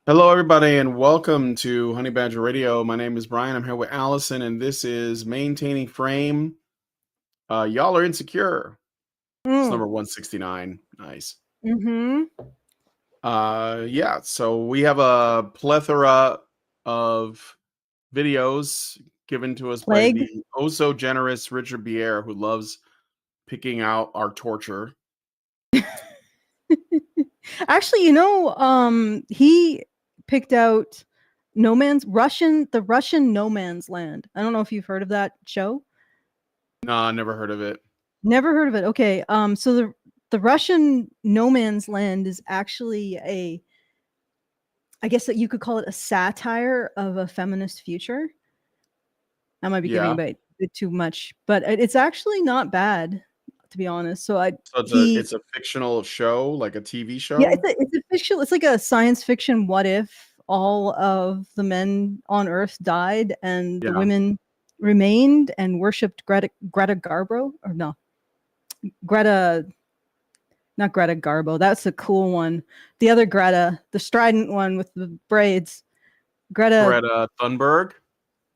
Hello, everybody, and welcome to Honey Badger Radio. My name is Brian. I'm here with Allison, and this is Maintaining Frame. Y'all are insecure. It's number 169. Nice. Mm-hmm. Yeah, so we have a plethora of videos given to us by the oh so generous Richard Bier, who loves picking out our torture. Actually, he picked out the Russian No Man's Land. I don't know if you've heard of that show. No, I never heard of it. Never heard of it. Okay. So the Russian No Man's Land is actually I guess that you could call it a satire of a feminist future. I might be giving a bit too much, but it's actually not bad, to be honest. So it's a fictional show, like a TV show. Yeah, it's a fictional. It's like a science fiction. What if all of the men on Earth died and the women remained and worshipped Greta Garbo? Or no, not Greta Garbo. That's a cool one. The other Greta, the strident one with the braids. Greta Thunberg.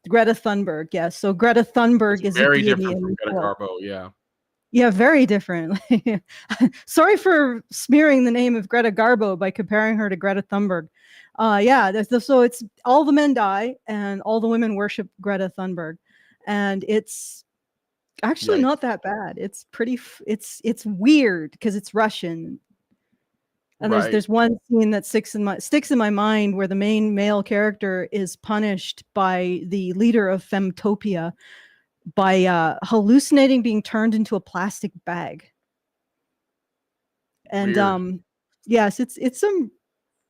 Greta Thunberg, yes. So Greta Thunberg is very different from Greta Garbo, yeah. Yeah, very different. Sorry for smearing the name of Greta Garbo by comparing her to Greta Thunberg. So it's all the men die and all the women worship Greta Thunberg, and it's actually not that bad. It's pretty. It's weird because it's Russian. And there's one scene that sticks in my mind where the main male character is punished by the leader of Femtopia by hallucinating being turned into a plastic bag. And yes, it's some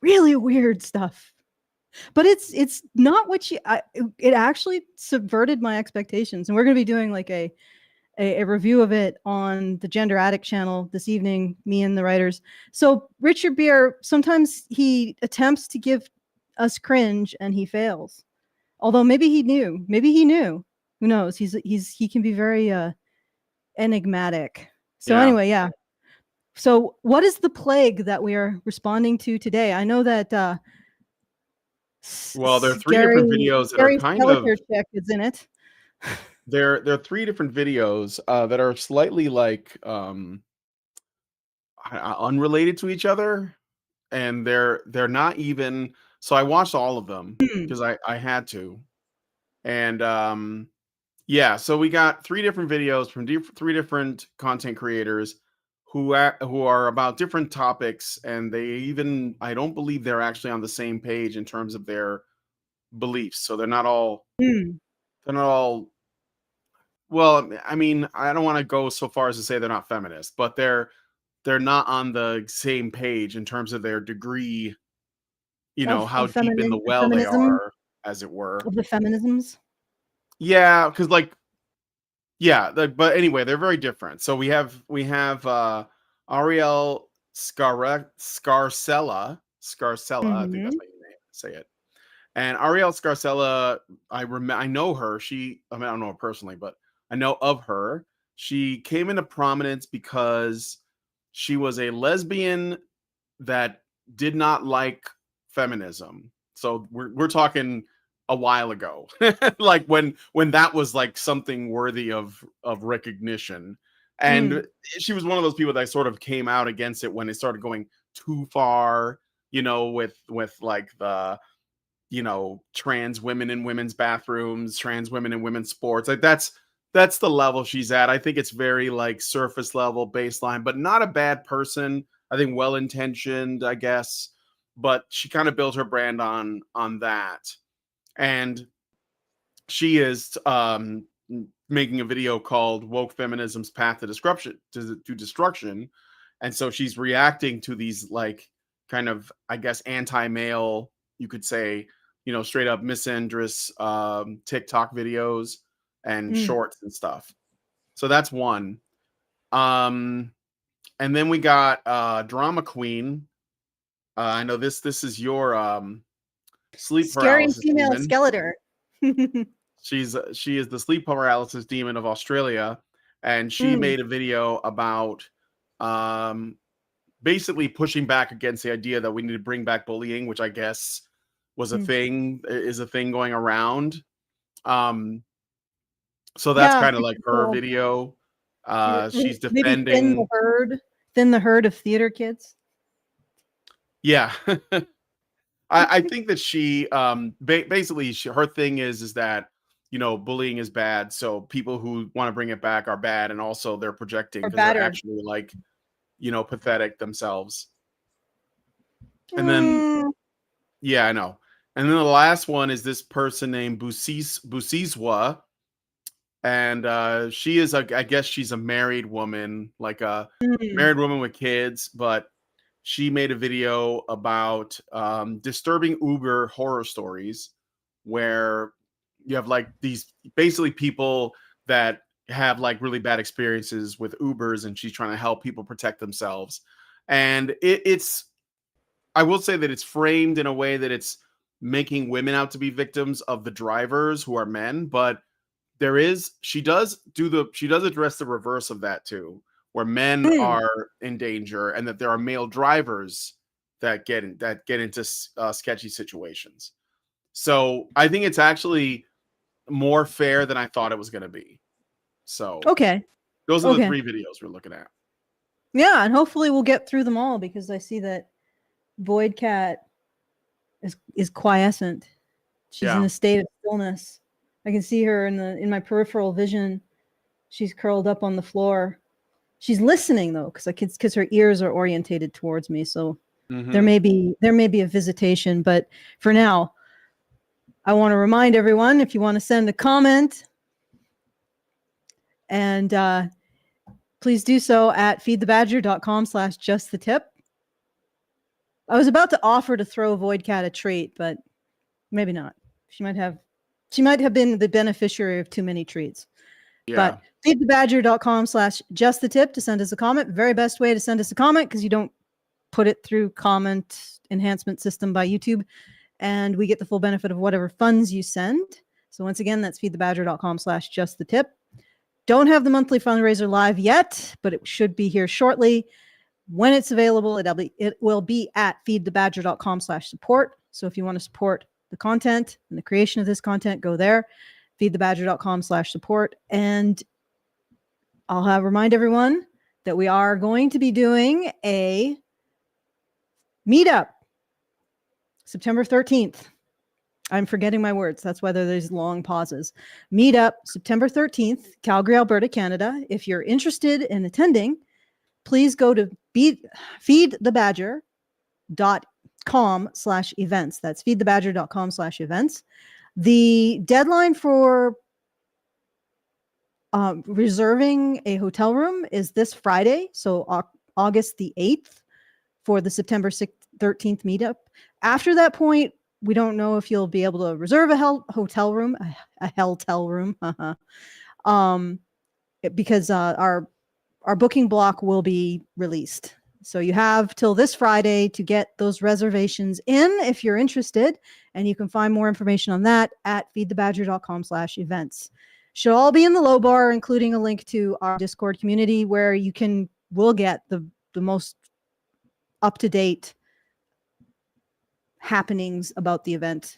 really weird stuff, but it's not what it actually subverted my expectations. And we're going to be doing like a review of it on the Gender Addict channel this evening, me and the writers. So Richard Bier, sometimes he attempts to give us cringe and he fails. Although maybe he knew. Who knows? He can be very enigmatic. So anyway, yeah. So what is the plague that we are responding to today? I know that well, there are three different videos that are kind of check is in it. There are three different videos that are slightly like unrelated to each other, and they're not even. So I watched all of them because I had to, and yeah. So we got three different videos from three different content creators who are about different topics, and I don't believe they're actually on the same page in terms of their beliefs. So they're not all. They're not all. Well, I mean, I don't want to go so far as to say they're not feminist, but they're not on the same page in terms of their degree, how deep in the well they are, as it were. Of the feminisms? Yeah, because but anyway, they're very different. So we have Ariel Scarcella, I think that's how you say it. And Ariel Scarcella, I know her. I don't know her personally, but I know of her. She came into prominence because she was a lesbian that did not like feminism. So we're talking a while ago, like when that was like something worthy of recognition. And she was one of those people that sort of came out against it when it started going too far, with like the trans women in women's bathrooms, trans women in women's sports. Like that's the level she's at. I think it's very like surface level baseline, but not a bad person. I think well-intentioned, I guess, but she kind of built her brand on that. And she is making a video called Woke Feminism's Path to Destruction. And so she's reacting to these like kind of, I guess, anti-male, you could say, straight up misandrous TikTok videos and shorts and stuff. So that's one. And then we got Drama Queen. I know this is your sleep paralysis female demon. skeleton. She is the sleep paralysis demon of Australia, and she made a video about basically pushing back against the idea that we need to bring back bullying, which I guess was a thing, is a thing going around. So that's Yeah, kind of like her video. She's maybe defending. thin the herd of theater kids. Yeah. I think that she basically her thing is that, you know, bullying is bad, so people who want to bring it back are bad, and also they're projecting Or because they're battered. actually, like, you know, pathetic themselves. And then yeah, I know. And then the last one is this person named Busiswa, and she is I guess she's a married woman, like a married woman with kids, but she made a video about disturbing Uber horror stories, where you have like these basically people that have like really bad experiences with Ubers, and she's trying to help people protect themselves. And it's I will say that it's framed in a way that it's making women out to be victims of the drivers who are men, but she does address the reverse of that too, where men are in danger, and that there are male drivers that get into sketchy situations. So I think it's actually more fair than I thought it was going to be. So Okay. those are the 3 videos we're looking at. Yeah, and hopefully we'll get through them all, because I see that Void Cat is quiescent. She's in a state of stillness. I can see her in my peripheral vision. She's curled up on the floor. She's listening though, because her ears are orientated towards me. So there may be a visitation, but for now, I want to remind everyone, if you want to send a comment, and please do so at feedthebadger.com/justthetip. I was about to offer to throw Void Cat a treat, but maybe not. She might have been the beneficiary of too many treats. Yeah. But feedthebadger.com/justthetip to send us a comment. Very best way to send us a comment, because you don't put it through comment enhancement system by YouTube, and we get the full benefit of whatever funds you send. So once again, that's feedthebadger.com/justthetip. Don't have the monthly fundraiser live yet, but it should be here shortly. When it's available, it will be at feedthebadger.com/support. So if you want to support the content and the creation of this content, go there, feedthebadger.com/support. And I'll remind everyone that we are going to be doing a meetup September 13th. I'm forgetting my words. That's why there's long pauses. Meetup September 13th, Calgary, Alberta, Canada. If you're interested in attending, please go to feedthebadger.com/events. That's feedthebadger.com/events. The deadline for reserving a hotel room is this Friday, so August the 8th, for the September 13th meetup. After that point, we don't know if you'll be able to reserve a hotel room, because our booking block will be released. So you have till this Friday to get those reservations in if you're interested, and you can find more information on that at feedthebadger.com/events. Should all be in the low bar, including a link to our Discord community, where will get the most up-to-date happenings about the event,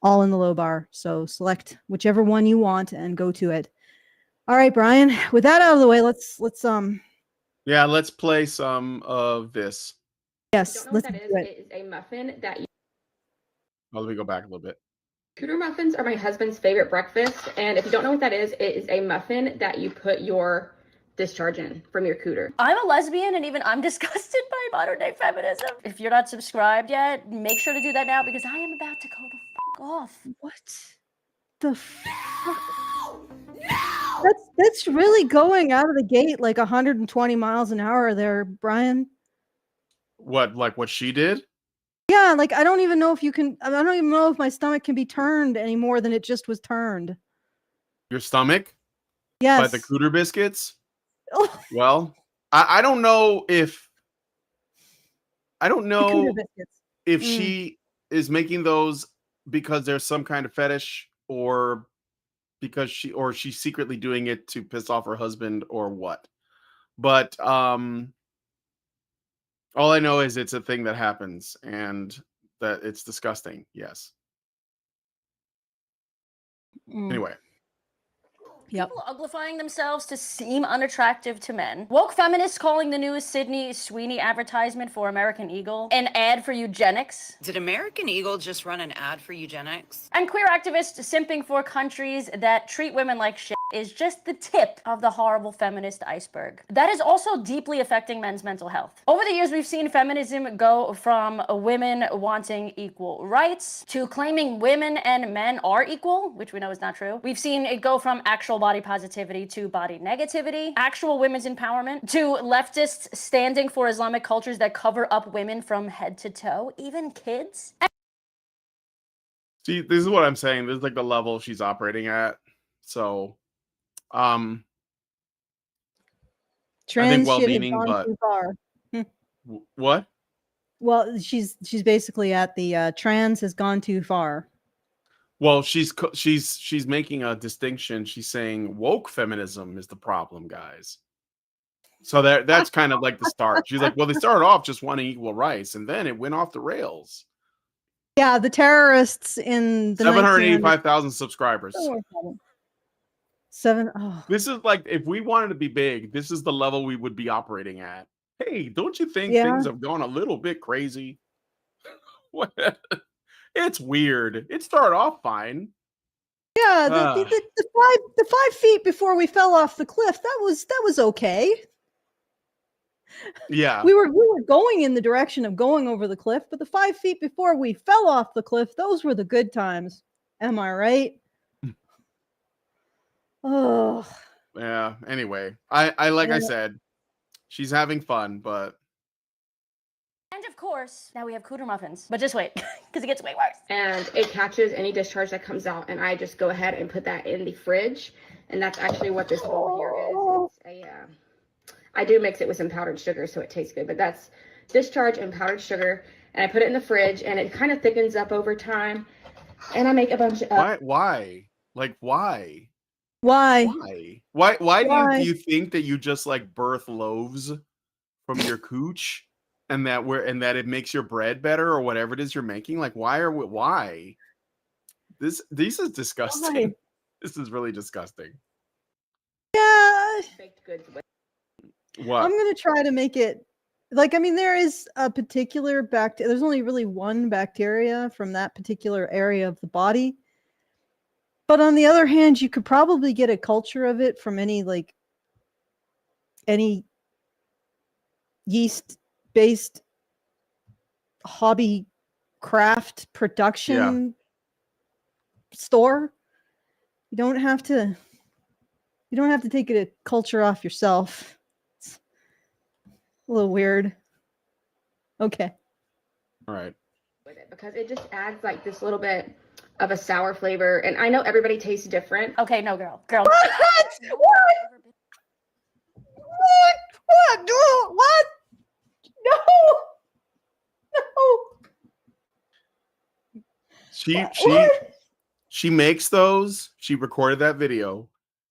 all in the low bar. So select whichever one you want and go to it. All right, Brian, with that out of the way, let's yeah, let's play some of this. Yes, let's do it. It is a muffin that you... Oh, let me go back a little bit. Cooter muffins are my husband's favorite breakfast, and if you don't know what that is, it is a muffin that you put your discharge in from your cooter. I'm a lesbian, and even I'm disgusted by modern day feminism. If you're not subscribed yet, make sure to do that now, because I am about to go the fuck off. What the fuck? No! That's really going out of the gate like 120 miles an hour there, Brian. What, like what she did? Yeah, like I don't even know if my stomach can be turned any more than it just was turned. Your stomach? Yes. By the Cooter biscuits? Well, I don't know if she is making those because there's some kind of fetish, or because she's secretly doing it to piss off her husband, or what. But all I know is it's a thing that happens, and that it's disgusting. Yes. Anyway. Yep. People uglifying themselves to seem unattractive to men. Woke feminists calling the new Sydney Sweeney advertisement for American Eagle an ad for eugenics. Did American Eagle just run an ad for eugenics? And queer activists simping for countries that treat women like shit is just the tip of the horrible feminist iceberg. That is also deeply affecting men's mental health. Over the years, we've seen feminism go from women wanting equal rights to claiming women and men are equal, which we know is not true. We've seen it go from actual body positivity to body negativity, actual women's empowerment, to leftists standing for Islamic cultures that cover up women from head to toe, even kids. See, this is what I'm saying. This is like the level she's operating at. So, I think Trans shit has well-meaning, gone but too far. what? Well, she's basically at the trans has gone too far. Well, she's making a distinction. She's saying woke feminism is the problem, guys. So that's kind of like the start. She's like, well, they started off just wanting equal rights, and then it went off the rails. Yeah, the terrorists in the 785,000 subscribers. Oh. This is like, if we wanted to be big, this is the level we would be operating at. Hey, don't you think Yeah. things have gone a little bit crazy? What? It's weird. It started off fine. Yeah, the 5 feet before we fell off the cliff, that was okay. Yeah. We were going in the direction of going over the cliff, but the 5 feet before we fell off the cliff, those were the good times. Am I right? Oh. Yeah. Anyway, I like I said, she's having fun, but. And of course, now we have cooter muffins. But just wait, because it gets way worse. And it catches any discharge that comes out, and I just go ahead and put that in the fridge. And that's actually what this bowl here is. It's a, I do mix it with some powdered sugar so it tastes good, but that's discharge and powdered sugar. And I put it in the fridge, and it kind of thickens up over time. And I make a bunch of... Why? Like, why? Why? Why do you think that you just like birth loaves from your cooch? And that it makes your bread better or whatever it is you're making? Like, why? This is disgusting. Why? This is really disgusting. Yeah. baked goods with. What? I'm gonna try to make it like, I mean, there is a particular bacteria. There's only really one bacteria from that particular area of the body. But on the other hand, you could probably get a culture of it from any yeast-based hobby craft production store. You don't have to take a culture off yourself. It's a little weird. Okay. All right. With it because it just adds like this little bit of a sour flavor, and I know everybody tastes different. Okay, no, girl. What? What? What? No. She makes those. She recorded that video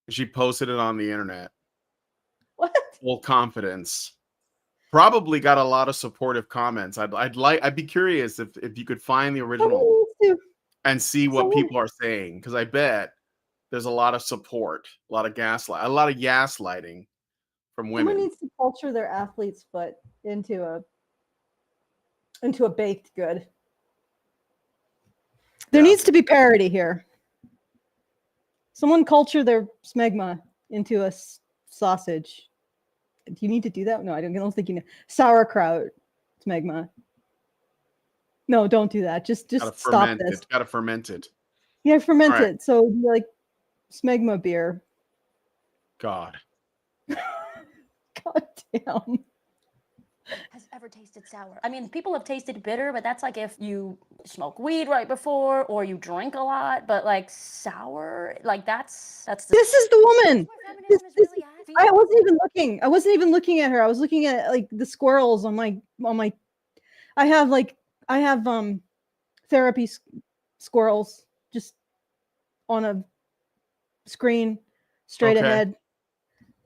and she posted it on the internet. What? Full confidence. Probably got a lot of supportive comments. I'd be curious if you could find the original and see what people are saying, because I bet there's a lot of support, a lot of gaslighting from women. Someone needs to culture their athlete's foot into a baked good. There needs to be parity here. Someone culture their smegma into a sausage. Do you need to do that? No, I don't think you know. Sauerkraut smegma. No, don't do that. Just stop this. Gotta ferment it. Yeah, ferment it. So like smegma beer. God. God damn. Has ever tasted sour? I mean, people have tasted bitter, but that's like if you smoke weed right before or you drink a lot. But like sour, like that's the. This is the woman. Really I wasn't even looking. I wasn't even looking at her. I was looking at like the squirrels on my. I have therapy squirrels just on a screen straight ahead.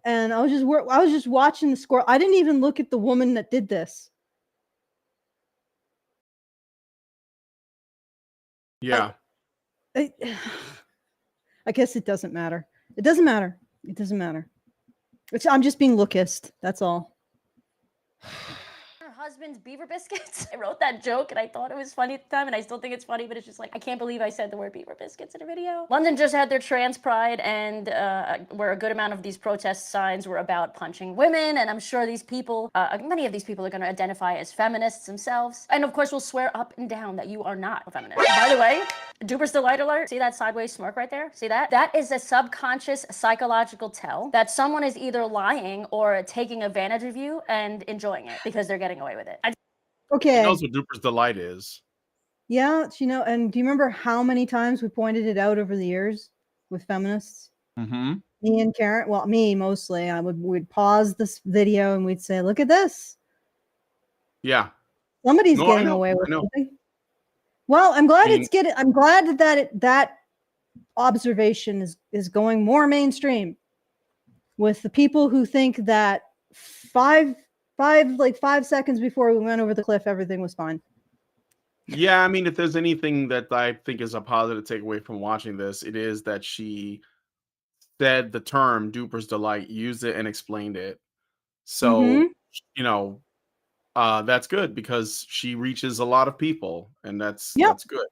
And I was just watching the squirrel. I didn't even look at the woman that did this. Yeah. I guess it doesn't matter. It doesn't matter. It doesn't matter. I'm just being lookist. That's all. Her husband's beaver biscuits. I wrote that joke and I thought it was funny at the time, and I still think it's funny, but it's just like, I can't believe I said the word beaver biscuits in a video. London just had their trans pride, and where a good amount of these protest signs were about punching women, and I'm sure these people, many of these people are going to identify as feminists themselves, and of course will swear up and down that you are not a feminist. By the way, Duper's Delight alert. See that sideways smirk right there? See that? That is a subconscious psychological tell that someone is either lying or taking advantage of you and enjoying it because they're getting away with it. Okay. She knows what Duper's Delight is. Yeah, and do you remember how many times we pointed it out over the years with feminists? Mm-hmm. Me and Karen, well, me mostly. We'd pause this video and we'd say, "Look at this. Yeah. Somebody's getting away with it." Well, I'm glad I'm glad that observation is going more mainstream with the people who think that 5 seconds before we went over the cliff, everything was fine. Yeah, I mean, if there's anything that I think is a positive takeaway from watching this, it is that she said the term Duper's Delight, used it and explained it. So, you know, that's good because she reaches a lot of people, and that's good.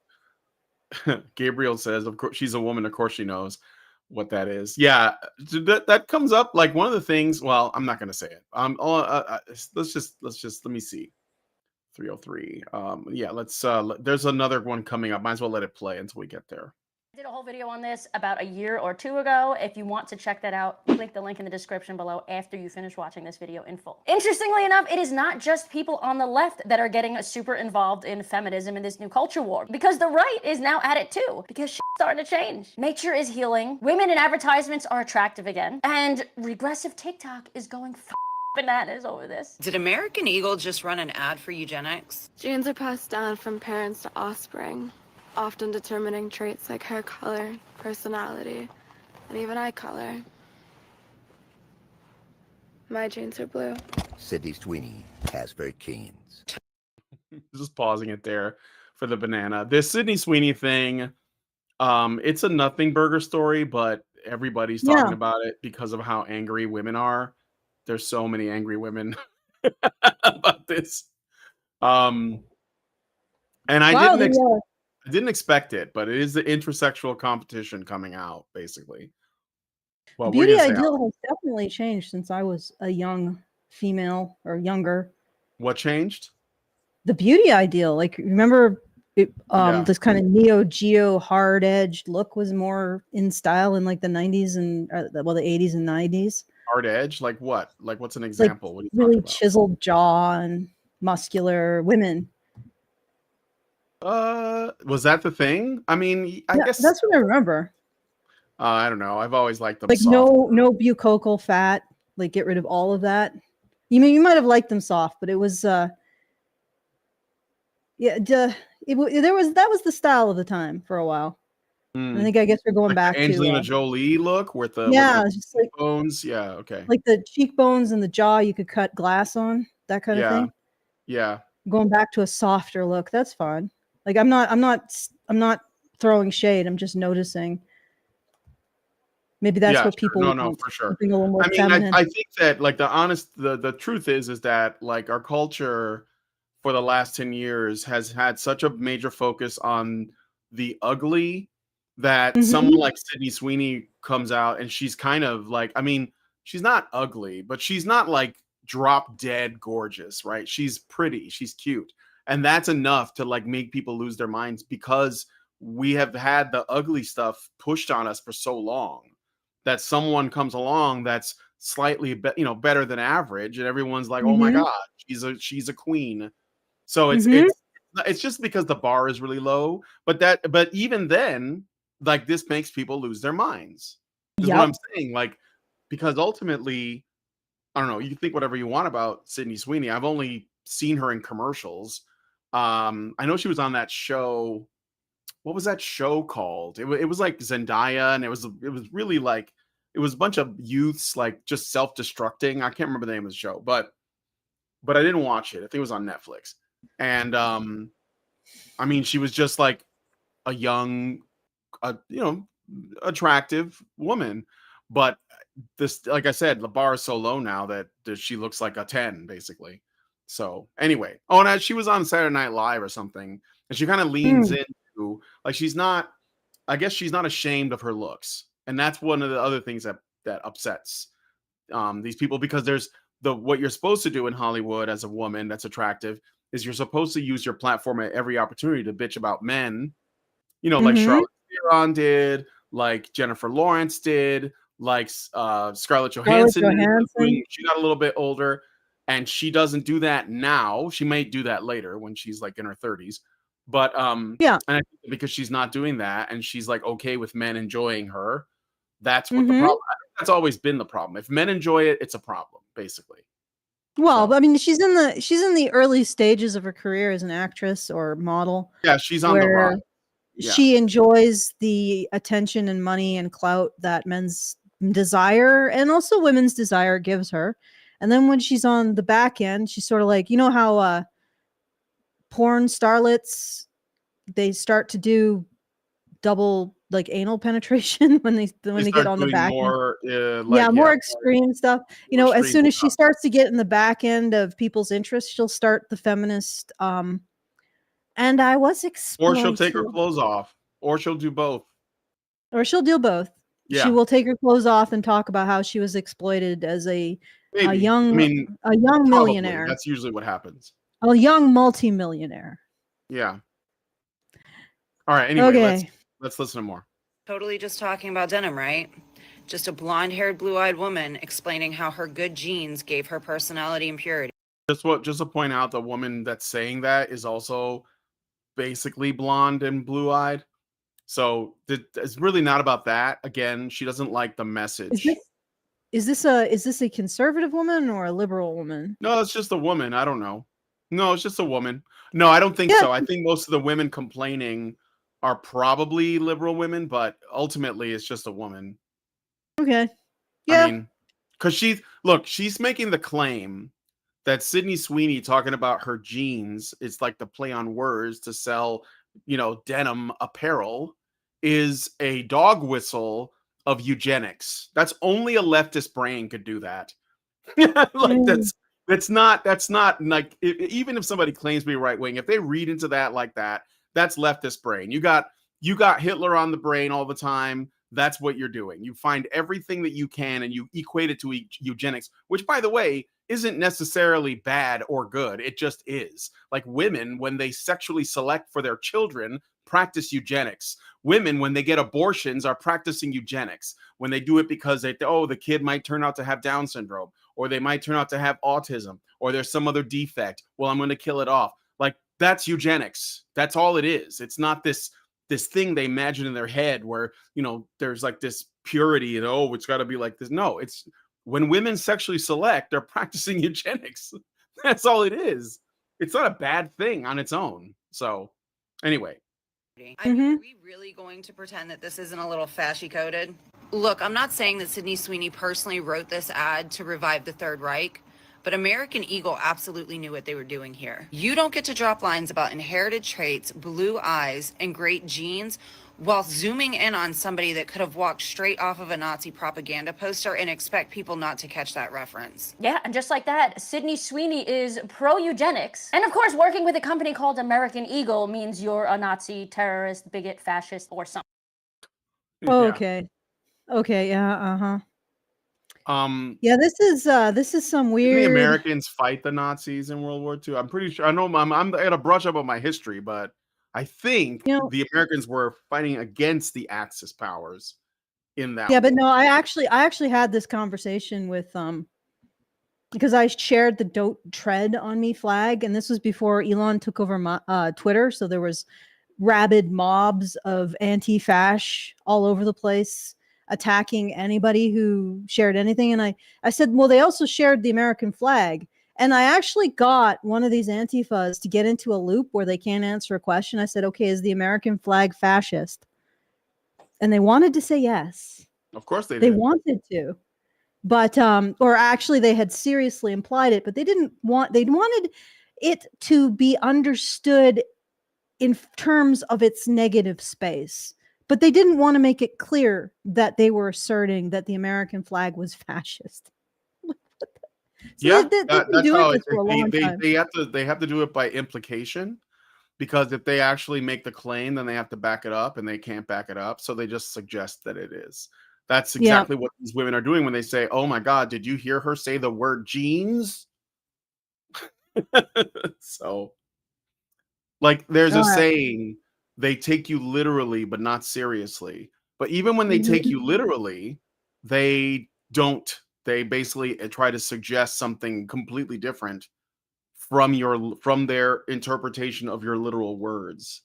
Gabriel says, of course, she's a woman. Of course, she knows what that is. Yeah, that comes up like one of the things. Well, I'm not going to say it. Let me see. 303. Yeah, let's. There's another one coming up. Might as well let it play until we get there. I did a whole video on this about a year or two ago. If you want to check that out, click the link in the description below after you finish watching this video in full. Interestingly enough, it is not just people on the left that are getting super involved in feminism in this new culture war, because the right is now at it too, because shit's starting to change. Nature is healing, women in advertisements are attractive again, and regressive TikTok is going bananas over this. Did American Eagle just run an ad for eugenics? Genes are passed down from parents to offspring, often determining traits like hair color, personality, and even eye color. My genes are blue. Sydney Sweeney, Casper Keynes. Just pausing it there for the banana. This Sydney Sweeney thing, it's a nothing burger story, but everybody's talking about it because of how angry women are. There's so many angry women about this. And I didn't expect it, but it is the intersexual competition coming out, basically. Well, beauty ideal has definitely changed since I was a young female or younger. What changed? The beauty ideal. Like, remember this kind of Neo Geo hard edged look was more in style in like the 90s and the 80s and 90s. Hard edge? Like what? Like what's an example? Like what are you really chiseled jaw and muscular women. Was that the thing? I mean, I guess that's what I remember. I don't know. I've always liked them like soft. no buccal fat. Like get rid of all of that. You might have liked them soft, but it was that was the style of the time for a while. I guess we're going back to Angelina Jolie look with the just like cheekbones. Yeah, okay. Like the cheekbones and the jaw you could cut glass on, that kind of thing. Yeah. Going back to a softer look, that's fine. Like I'm not throwing shade. I'm just noticing. Maybe that's what people no, for sure. I mean, I think that like the truth is that like our culture for the last 10 years has had such a major focus on the ugly that someone like Sydney Sweeney comes out and she's kind of like, I mean, she's not ugly, but she's not like drop dead gorgeous, right? She's pretty, she's cute. And that's enough to like make people lose their minds because we have had the ugly stuff pushed on us for so long that someone comes along that's slightly better than average and everyone's like, oh my God, she's a queen. So it's just because the bar is really low, but even then, like this makes people lose their minds. Is what I'm saying. Like, because ultimately, I don't know, you can think whatever you want about Sydney Sweeney. I've only seen her in commercials. I know she was on that show. What was that show called? It was like Zendaya, and it was really like it was a bunch of youths like just self-destructing. I can't remember the name of the show, but I didn't watch it. I think it was on Netflix. And I mean, she was just like a young, you know, attractive woman. But this, like I said, the bar is so low now that she looks like a 10, basically. So anyway, and she was on Saturday Night Live or something, and she kind of leans into, like, she's not, I guess she's not ashamed of her looks, and that's one of the other things that upsets these people, because there's what you're supposed to do in Hollywood as a woman that's attractive is you're supposed to use your platform at every opportunity to bitch about men, you know, like Charlotte Theron did, like Jennifer Lawrence did, like Scarlett Johansson. When she got a little bit older, and she doesn't do that now. She might do that later when she's like in her 30s. But and I think because she's not doing that, and she's like okay with men enjoying her, that's what the problem. I think that's always been the problem. If men enjoy it, it's a problem, basically. Well, I mean, she's in the early stages of her career as an actress or model. Yeah, she's on the rise. Yeah. She enjoys the attention and money and clout that men's desire and also women's desire gives her. And then when she's on the back end, she's sort of like, you know how porn starlets, they start to do double like anal penetration when they get on the back end. More extreme stuff. You know, as soon as she starts to get in the back end of people's interests, she'll start the feminist and I was exploited. Or she'll take her clothes off, or she'll do both. Or she'll do both. Yeah. She will take her clothes off and talk about how she was exploited as a young millionaire. That's usually what happens. A young multimillionaire. Yeah. All right. Anyway, let's listen to more. Totally just talking about denim, right? Just a blonde-haired, blue-eyed woman explaining how her good genes gave her personality and purity. Just to point out, the woman that's saying that is also basically blonde and blue-eyed. So it's really not about that. Again, she doesn't like the message. Is this a conservative woman or a liberal woman? No, it's just a woman. I don't know. No, it's just a woman. No, I don't think so. I think most of the women complaining are probably liberal women, but ultimately it's just a woman. Okay. Yeah. I mean, because she's making the claim that Sydney Sweeney talking about her jeans, it's like the play on words to sell, you know, denim apparel, is a dog whistle of eugenics. That's only a leftist brain could do that. Like that's not like, even if somebody claims to be right wing, if they read into that like that, that's leftist brain. You got Hitler on the brain all the time. That's what you're doing. You find everything that you can and you equate it to eugenics, which, by the way, isn't necessarily bad or good. It just is. Like women, when they sexually select for their children, practice eugenics. Women, when they get abortions, are practicing eugenics. When they do it because the kid might turn out to have Down syndrome, or they might turn out to have autism, or there's some other defect. Well, I'm going to kill it off. Like, that's eugenics. That's all it is. It's not this thing they imagine in their head where, you know, there's like this purity and, it's got to be like this. No, it's when women sexually select, they're practicing eugenics. That's all it is. It's not a bad thing on its own. So anyway. Are we really going to pretend that this isn't a little fashy coded? Look, I'm not saying that Sydney Sweeney personally wrote this ad to revive the Third Reich, but American Eagle absolutely knew what they were doing here. You don't get to drop lines about inherited traits, blue eyes, and great genes while zooming in on somebody that could have walked straight off of a Nazi propaganda poster and expect people not to catch that reference. Yeah, and just like that, Sydney Sweeney is pro-eugenics. And of course, working with a company called American Eagle means you're a Nazi, terrorist, bigot, fascist, or something. Okay. Okay, yeah, yeah, this is some weird. Didn't the Americans fight the Nazis in World War II? I'm pretty sure. I know I gotta brush up on my history, but I think the Americans were fighting against the Axis powers in that. Yeah, but no, I actually had this conversation with because I shared the "Don't Tread on Me" flag, and this was before Elon took over Twitter, so there was rabid mobs of anti-fash all over the place, attacking anybody who shared anything. And I said, well, they also shared the American flag. And I actually got one of these Antifas to get into a loop where they can't answer a question. I said, okay, is the American flag fascist? And they wanted to say yes. Of course they did. They wanted to. But, or actually they had seriously implied it, but they wanted it to be understood in terms of its negative space. But they didn't want to make it clear that they were asserting that the American flag was fascist. So Yeah, they've been that's doing how this for a long time. they have to do it by implication, because if they actually make the claim, then they have to back it up, and they can't back it up, so they just suggest that it is. That's Yeah. exactly what these women are doing when they say, "Oh my God, did you hear her say the word jeans?" So, like, there's a All right. saying, they take you literally, but not seriously. But even when they take you literally, they don't. They basically try to suggest something completely different from their interpretation of your literal words.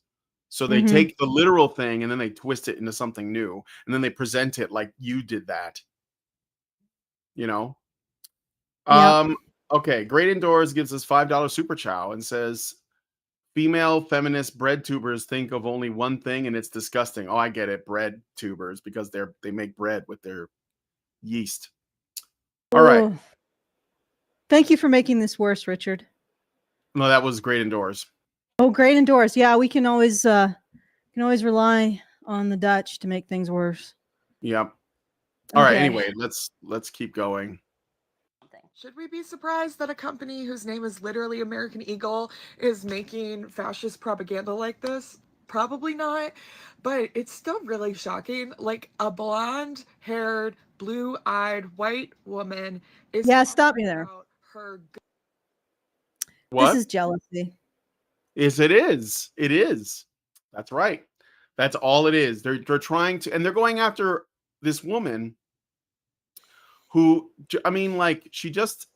So they take the literal thing and then they twist it into something new, and then they present it like you did that. You know? Yeah. Okay, Great Indoors gives us $5 super chow and says, female feminist bread tubers think of only one thing, and it's disgusting. Oh, I get it, bread tubers, because they make bread with their yeast. All right. Oh. Thank you for making this worse, Richard. No, that was Great Indoors. Oh, Great Indoors. Yeah, we can always rely on the Dutch to make things worse. Yep. All right. Okay. Anyway, let's keep going. Should we be surprised that a company whose name is literally American Eagle is making fascist propaganda like this? Probably not, but it's still really shocking. Like, a blonde-haired, blue-eyed white woman is Stop me there. about her. What? This is jealousy. Yes, it is. It is. That's right. That's all it is. They're trying to, and they're going after this woman who, I mean, like, she just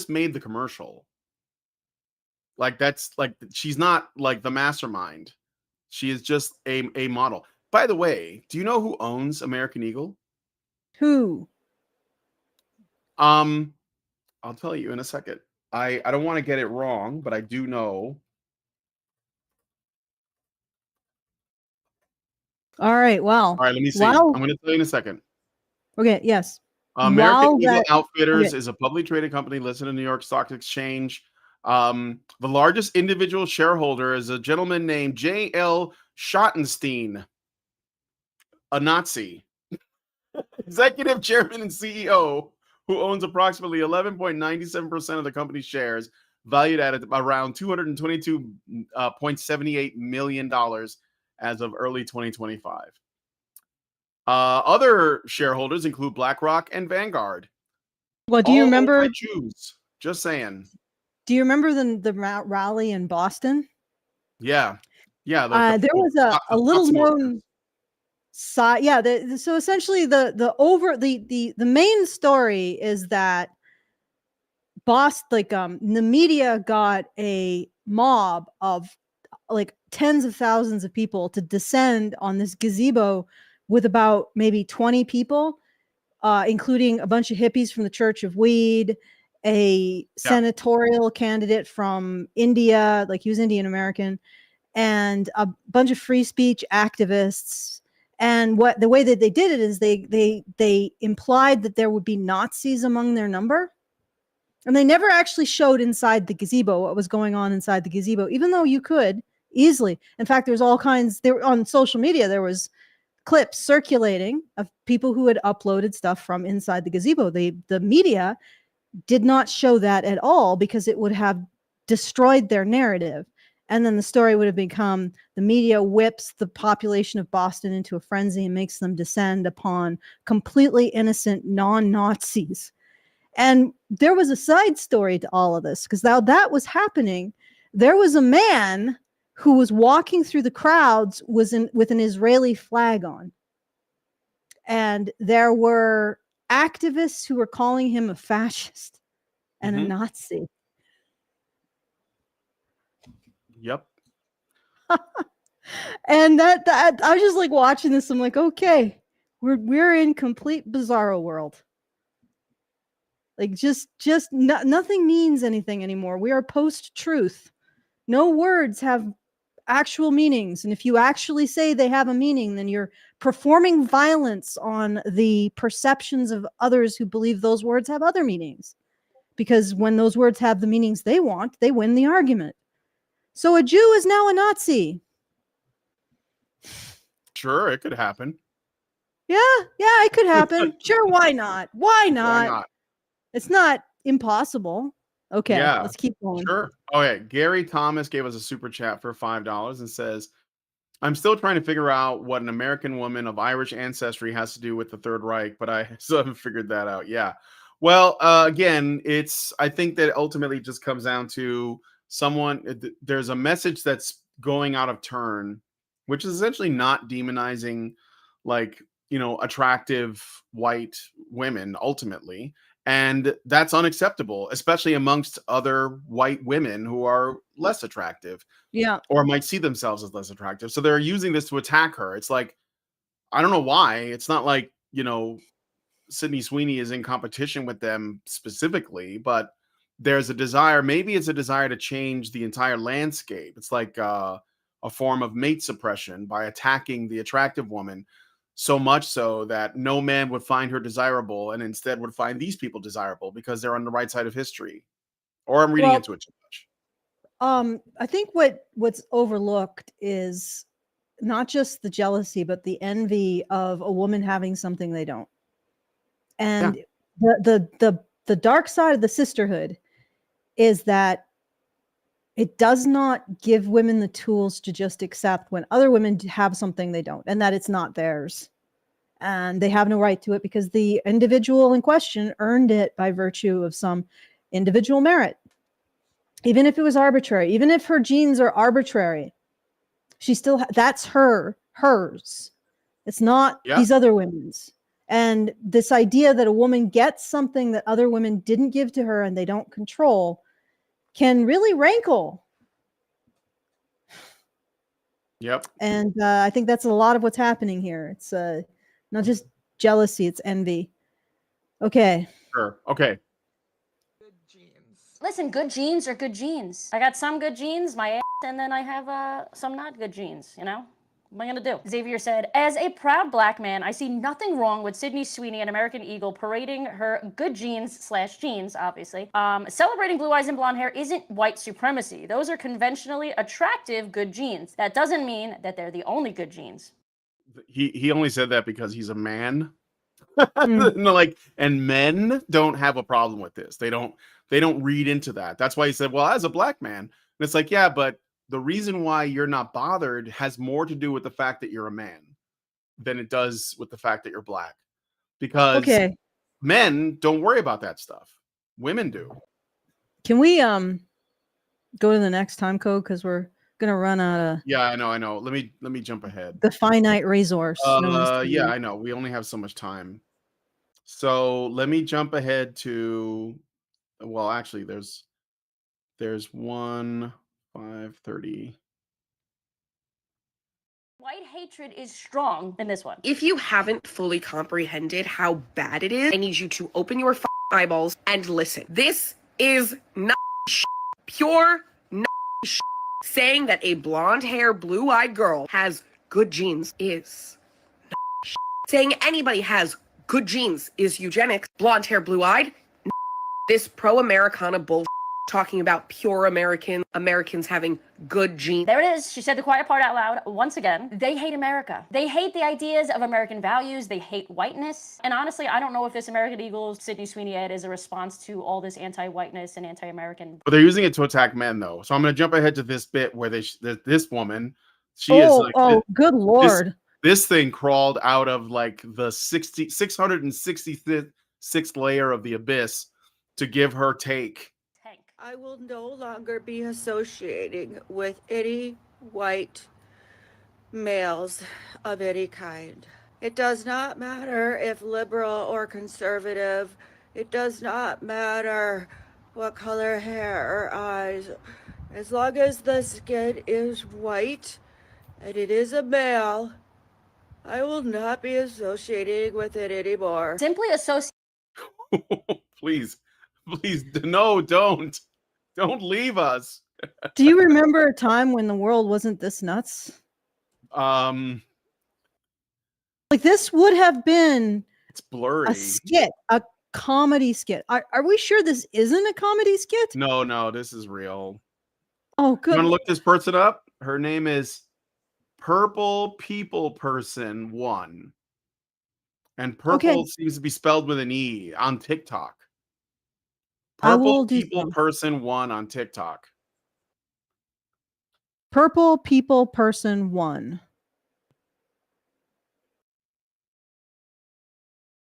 made the commercial. Like, that's like, she's not like the mastermind. She is just a model. By the way, do you know who owns American Eagle? Who? I'll tell you in a second. I don't want to get it wrong, but I do know. All right. Well. All right, let me see. Wow. I'm going to tell you in a second. Okay. Yes. American Eagle Outfitters is a publicly traded company listed in the New York Stock Exchange. The largest individual shareholder is a gentleman named J.L. Schottenstein, a Nazi, executive chairman and CEO, who owns approximately 11.97% of the company's shares, valued at around $222.78 million as of early 2025. Other shareholders include BlackRock and Vanguard. Well, do you remember? Jews. Just saying. Do you remember the rally in Boston? Yeah. There was a little known side. Yeah. So essentially, the main story is that Boston, the media got a mob of like tens of thousands of people to descend on this gazebo with about maybe 20 people, including a bunch of hippies from the Church of Weed, a senatorial candidate from India, like he was Indian American, and a bunch of free speech activists. And the way that they did it is they implied that there would be Nazis among their number. And they never actually showed inside the gazebo what was going on inside the gazebo, even though you could easily. In fact, there's all kinds there on social media. There was clips circulating of people who had uploaded stuff from inside the gazebo. The media did not show that at all because it would have destroyed their narrative. And then the story would have become the media whips the population of Boston into a frenzy and makes them descend upon completely innocent non-Nazis. And there was a side story to all of this, because now that was happening. There was a man who was walking through the crowds with an Israeli flag on. And there were activists who were calling him a fascist and a Nazi. Yep. And that I was just like watching this. I'm like, okay, we're in complete bizarro world. Like nothing means anything anymore. We are post-truth. No words have actual meanings. And if you actually say they have a meaning, then you're performing violence on the perceptions of others who believe those words have other meanings. Because when those words have the meanings they want, they win the argument. So a Jew is now a Nazi. Sure, it could happen. Yeah, it could happen. Sure, why not? Why Why not? not? It's not impossible. Okay, Yeah, let's keep going. sure. Okay, Gary Thomas gave us a super chat for $5 and says, I'm still trying to figure out what an American woman of Irish ancestry has to do with the Third Reich, but I still haven't figured that out. Yeah. Well, again, I think that ultimately just comes down to there's a message that's going out of turn, which is essentially not demonizing, like, attractive white women ultimately. And that's unacceptable, especially amongst other white women who are less attractive. Yeah. Or might see themselves as less attractive. So they're using this to attack her. It's like, I don't know why. It's not like, Sydney Sweeney is in competition with them specifically, but there's a desire. Maybe it's a desire to change the entire landscape. It's like a form of mate suppression by attacking the attractive woman, so much so that no man would find her desirable and instead would find these people desirable because they're on the right side of history. Or I'm reading into it too much. I think what's overlooked is not just the jealousy, but the envy of a woman having something they don't. And the dark side of the sisterhood is that it does not give women the tools to just accept when other women have something they don't, and that it's not theirs. And they have no right to it because the individual in question earned it by virtue of some individual merit. Even if it was arbitrary, even if her genes are arbitrary, she still that's hers. It's not these other women's. And this idea that a woman gets something that other women didn't give to her and they don't control can really rankle. Yep. And I think that's a lot of what's happening here. It's not just jealousy, it's envy. Okay. Sure. Okay. Listen, good genes are good genes. I got some good genes, my ass, and then I have some not good genes, What am I gonna do? Xavier said, as a proud black man, I see nothing wrong with Sydney Sweeney, an American Eagle, parading her good genes/genes, obviously. Celebrating blue eyes and blonde hair isn't white supremacy. Those are conventionally attractive good genes. That doesn't mean that they're the only good genes. He only said that because he's a man. And men don't have a problem with this. They don't read into that. That's why he said, well, as a black man. And it's like, yeah, but the reason why you're not bothered has more to do with the fact that you're a man than it does with the fact that you're black. Because men don't worry about that stuff. Women do. Can we go to the next time code? Because we're gonna run out of I know. Let me jump ahead. The finite resource. Yeah, I know. We only have so much time. So let me jump ahead to, well, actually there's 5:30. White hatred is strong in this one. If you haven't fully comprehended how bad it is, I need you to open your eyeballs and listen. This is not pure saying that a blonde hair, blue-eyed girl has good genes is not saying anybody has good genes is eugenics. Blonde hair, blue-eyed, this pro-Americana bullshit talking about pure Americans having good genes. There it is. She said the quiet part out loud once again. They hate America. They hate the ideas of American values. They hate whiteness. And honestly, I don't know if this American Eagle Sydney Sweeney ad is a response to all this anti-whiteness and anti-American. But they're using it to attack men, though. So I'm going to jump ahead to this bit where this woman, she is like, good Lord. This thing crawled out of like the 666th layer of the abyss to give her take. I will no longer be associating with any white males of any kind. It does not matter if liberal or conservative. It does not matter what color hair or eyes. As long as the skin is white and it is a male, I will not be associating with it anymore. Simply associate. Please, no, don't leave us. Do you remember a time when the world wasn't this nuts? Like this would have been it's blurry. A skit, a comedy skit. Are we sure this isn't a comedy skit? No, this is real. Oh, good. You want to look this person up? Her name is Purple People Person 1. And purple seems to be spelled with an E on TikTok. I will Purple do People so. Person 1 on TikTok. Purple People Person 1.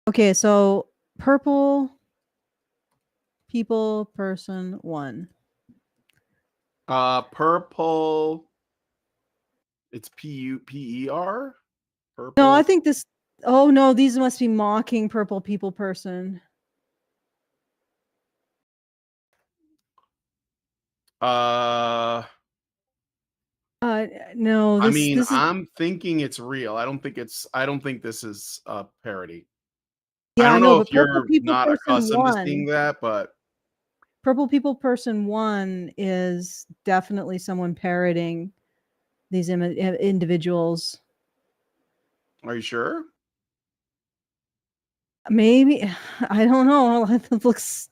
Okay, so Purple People Person 1. Purple. It's P-U-P-E-R? Purple. No, I think this. Oh no, these must be mocking Purple People Person. No. I mean, this is, I'm thinking it's real. I don't think this is a parody. yeah, I don't know, know but if Purple you're People not Person accustomed to 1. seeing that, but Purple People Person 1 is definitely someone parroting these individuals. Are you sure? Maybe. I don't know. It looks,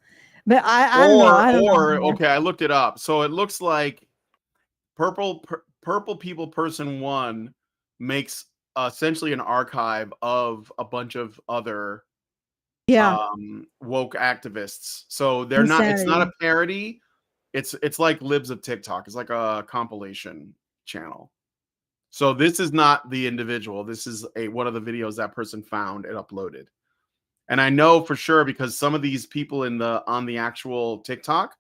but I don't know. I don't know. Okay, I looked it up. So it looks like Purple People Person 1 makes essentially an archive of a bunch of other woke activists. So they're not, it's not a Insanity. parody. It's like Libs of TikTok. It's like a compilation channel. So this is not the individual. This is one of the videos that person found and uploaded. And I know for sure because some of these people on the actual TikTok,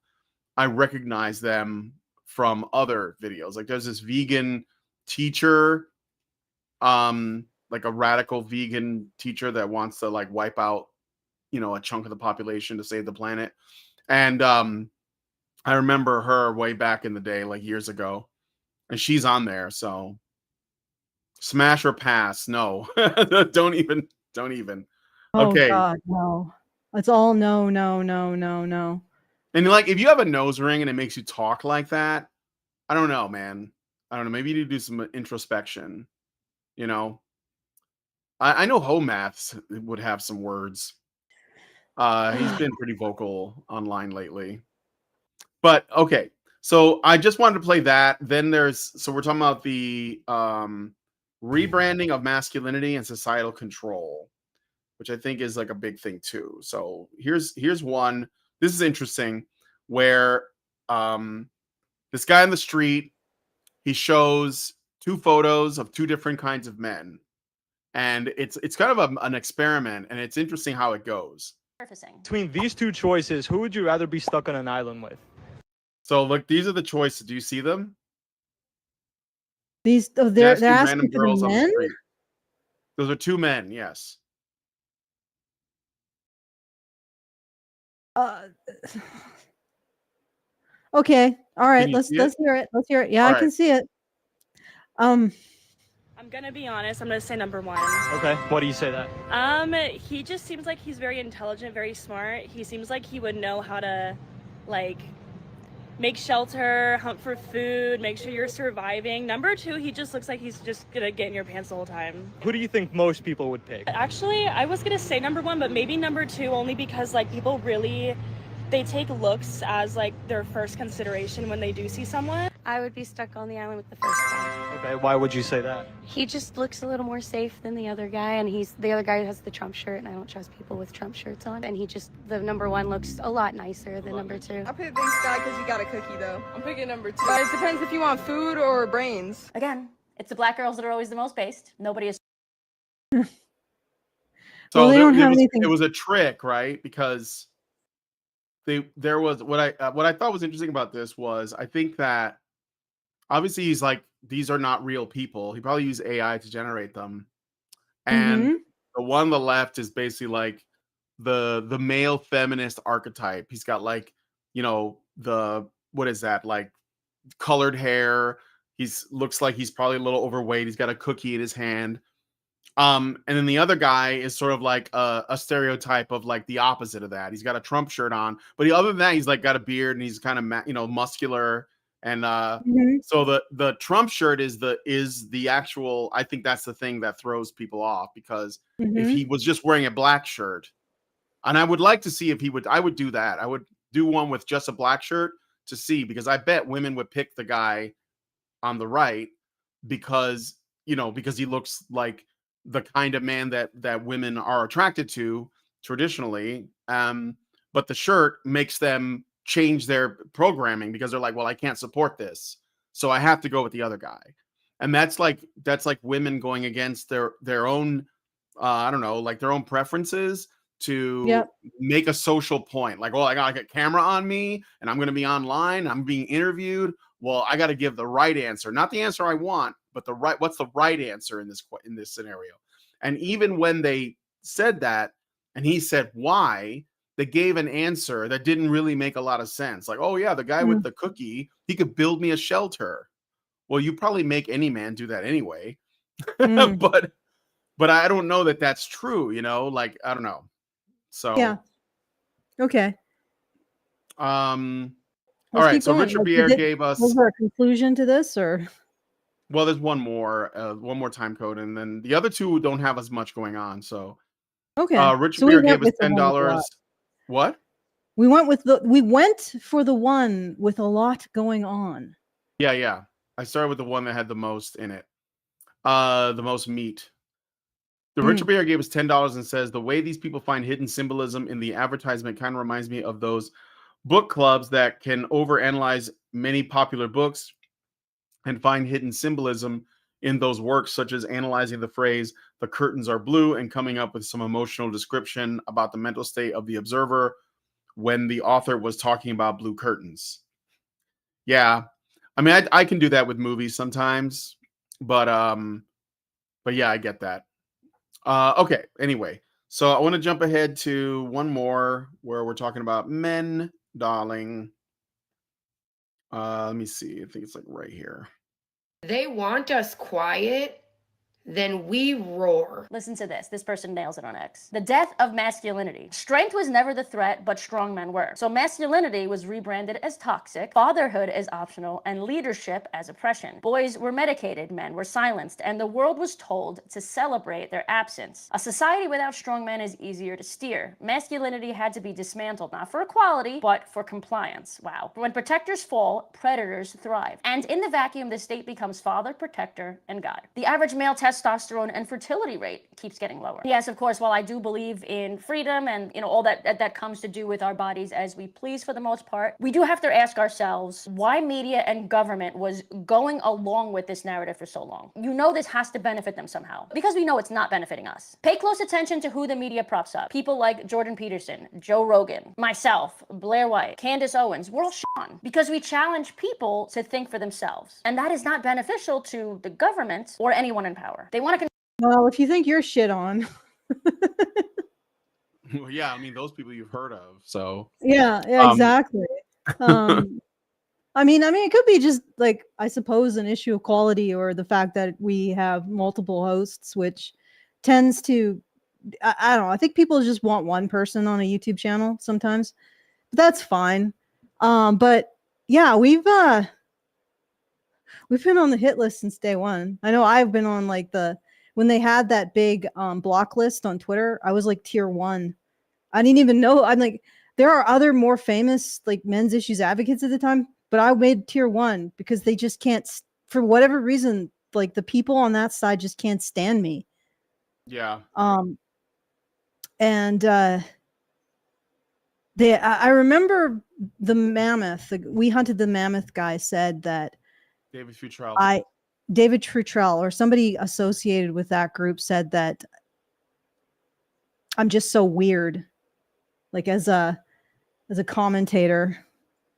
I recognize them from other videos. Like there's this vegan teacher, like a radical vegan teacher that wants to like wipe out, a chunk of the population to save the planet. And I remember her way back in the day, like years ago, and she's on there. So smash or pass? No, don't even. Oh Okay. God, no. It's all no, no, no, no, no. And like, if you have a nose ring and it makes you talk like that, I don't know, man. I don't know. Maybe you need to do some introspection. I know Homaths would have some words. He's been pretty vocal online lately. But okay, so I just wanted to play that. Then so we're talking about the rebranding of masculinity and societal control, which I think is like a big thing too. So here's one. This is interesting, where this guy on the street, he shows two photos of two different kinds of men, and it's kind of an experiment, and it's interesting how it goes. Between these two choices, who would you rather be stuck on an island with? So look, these are the choices. Do you see them? They're asking for the men? Those are two men, yes. Okay. All right. Let's hear it. Let's hear it. Yeah, I can see it. I'm gonna be honest. I'm gonna say number one. Okay. Why do you say that? He just seems like he's very intelligent, very smart. He seems like he would know how to, like, make shelter, hunt for food, make sure you're surviving. Number two, he just looks like he's just gonna get in your pants the whole time. Who do you think most people would pick? Actually, I was gonna say number one, but maybe number two, only because like people really, they take looks as like their first consideration when they do see someone. I would be stuck on the island with the first guy. Okay, why would you say that? He just looks a little more safe than the other guy, and the other guy has the Trump shirt, and I don't trust people with Trump shirts on. And the number one looks a lot nicer than number two. I picked this guy because he got a cookie, though. I'm picking number two. But it depends if you want food or brains. Again, it's the black girls that are always the most based. Nobody is. So well, they don't have anything. It was a trick, right? Because there was what I thought was interesting about this was I think that obviously he's like, these are not real people. He probably used AI to generate them. And the one on the left is basically like the male feminist archetype. He's got like, what is that? Like colored hair. Looks like he's probably a little overweight. He's got a cookie in his hand. And then the other guy is sort of like a stereotype of like the opposite of that. He's got a Trump shirt on, but other than that, he's like got a beard and he's kind of muscular. And so the Trump shirt is the actual. I think that's the thing that throws people off, because if he was just wearing a black shirt, and I would like to see if I would do that. I would do one with just a black shirt to see, because I bet women would pick the guy on the right, because you know, because he looks like the kind of man that women are attracted to traditionally. But the shirt makes them change their programming because they're like, well, I can't support this, so I have to go with the other guy. And that's like women going against their own I don't know, like their own preferences to make a social point. Like, well, I got like a camera on me and I'm going to be online, I'm being interviewed. Well, I got to give the right answer, not the answer I want, but what's the right answer in this scenario. And even when they said that and he said why, they gave an answer that didn't really make a lot of sense. Like, oh yeah, the guy with the cookie, he could build me a shelter. Well, you probably make any man do that anyway. But I don't know that that's true, you know, like, I don't know. So, yeah. Okay. All right. So Richard Bier gave us. Was there a conclusion to this, or? Well, there's one more time code, and then the other two don't have as much going on. So, okay. Richard Bier gave us $10. What? We went for the one with a lot going on. Yeah. I started with the one that had the most in it, the most meat. The Richard Bier gave us $10 and says, the way these people find hidden symbolism in the advertisement kind of reminds me of those book clubs that can overanalyze many popular books and find hidden symbolism in those works, such as analyzing the phrase, the curtains are blue, and coming up with some emotional description about the mental state of the observer when the author was talking about blue curtains. Yeah. I mean, I can do that with movies sometimes, but yeah, I get that. Okay. Anyway, so I want to jump ahead to one more where we're talking about men, darling. Let me see. I think it's like right here. They want us quiet, then we roar. Listen to this. This person nails it on X. The death of masculinity. Strength was never the threat, but strong men were. So masculinity was rebranded as toxic, fatherhood as optional, and leadership as oppression. Boys were medicated, men were silenced, and the world was told to celebrate their absence. A society without strong men is easier to steer. Masculinity had to be dismantled, not for equality, but for compliance. Wow. When protectors fall, predators thrive. And in the vacuum, the state becomes father, protector, and God. The average male testosterone and fertility rate keeps getting lower. Yes, of course, while I do believe in freedom and, you know, all that comes to do with our bodies as we please for the most part, we do have to ask ourselves why media and government was going along with this narrative for so long. You know this has to benefit them somehow, because we know it's not benefiting us. Pay close attention to who the media props up. People like Jordan Peterson, Joe Rogan, myself, Blair White, Candace Owens, we're all on because we challenge people to think for themselves. And that is not beneficial to the government or anyone in power. They want to. Well, if you think you're shit on. Well, yeah, I mean, those people you've heard of. So yeah, exactly. I mean, it could be just like, I suppose, an issue of quality or the fact that we have multiple hosts, which tends to, I don't know. I think people just want one person on a YouTube channel sometimes, but that's fine. But yeah, we've been on the hit list since day one. I know I've been on like when they had that big block list on Twitter, I was like tier 1. I didn't even know. I'm like, there are other more famous like men's issues advocates at the time, but I made tier 1 because they just can't, for whatever reason, like the people on that side just can't stand me. Yeah. And I remember the mammoth, we hunted the mammoth guy said that David Futrell or somebody associated with that group said that I'm just so weird, like as a commentator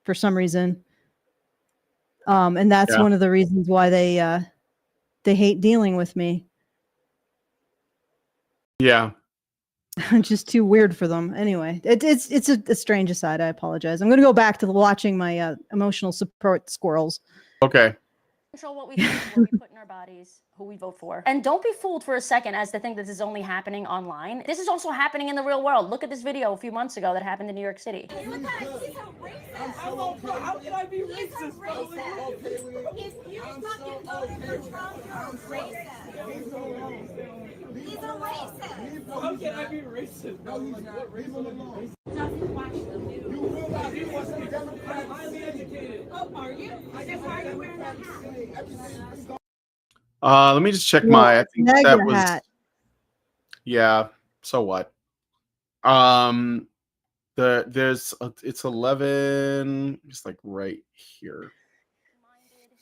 for some reason. And that's one of the reasons why they hate dealing with me. Yeah. I'm just too weird for them. Anyway, it's a strange aside. I apologize. I'm going to go back to watching my emotional support squirrels. Okay. Control what we think, what we put in our bodies, who we vote for. And don't be fooled for a second as to think that this is only happening online. This is also happening in the real world. Look at this video a few months ago that happened in New York City. He's a racist. How can I be racist? He's a racist. If you're fucking voting for Trump, you're a racist. He's a racist. How can I be racist? No, he's not racist. Doesn't watch the news. You will not be watching Democrats. I'm highly educated. Oh, are you? Then why are you wearing that hat? Let me just check Well, my. I think mega that was. hat. Yeah. So what? It's 11. Just like right here.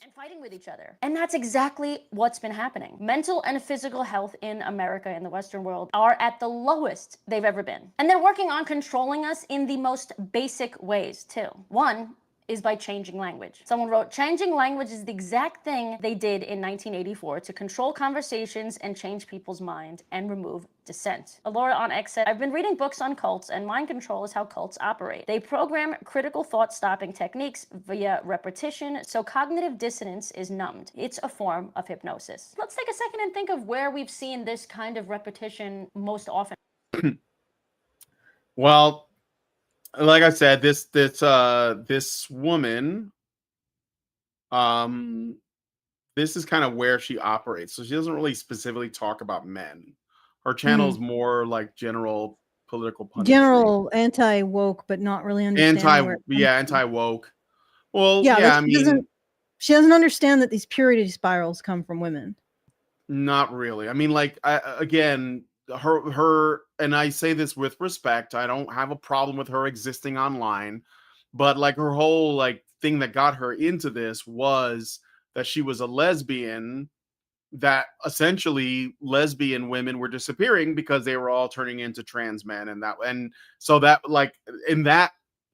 And fighting with each other. And that's exactly what's been happening. Mental and physical health in America, in the Western world, are at the lowest they've ever been. And they're working on controlling us in the most basic ways, too. One is by changing language. Someone wrote, changing language is the exact thing they did in 1984 to control conversations and change people's mind and remove dissent. Alora on X said, I've been reading books on cults, and mind control is how cults operate. They program critical thought stopping techniques via repetition, so cognitive dissonance is numbed. It's a form of hypnosis. Let's take a second and think of where we've seen this kind of repetition most often. Well, like I said, this woman, this is kind of where she operates. So she doesn't really specifically talk about men. Her channel is more like general political punditry. General anti-woke, but not really understanding where it comes from. Anti-woke. Well, yeah, yeah, she doesn't understand that these purity spirals come from women. Not really. I mean, like, again, her, and I say this with respect, I don't have a problem with her existing online, but like her whole like thing that got her into this was that she was a lesbian, that essentially lesbian women were disappearing because they were all turning into trans men, and so that, like, in that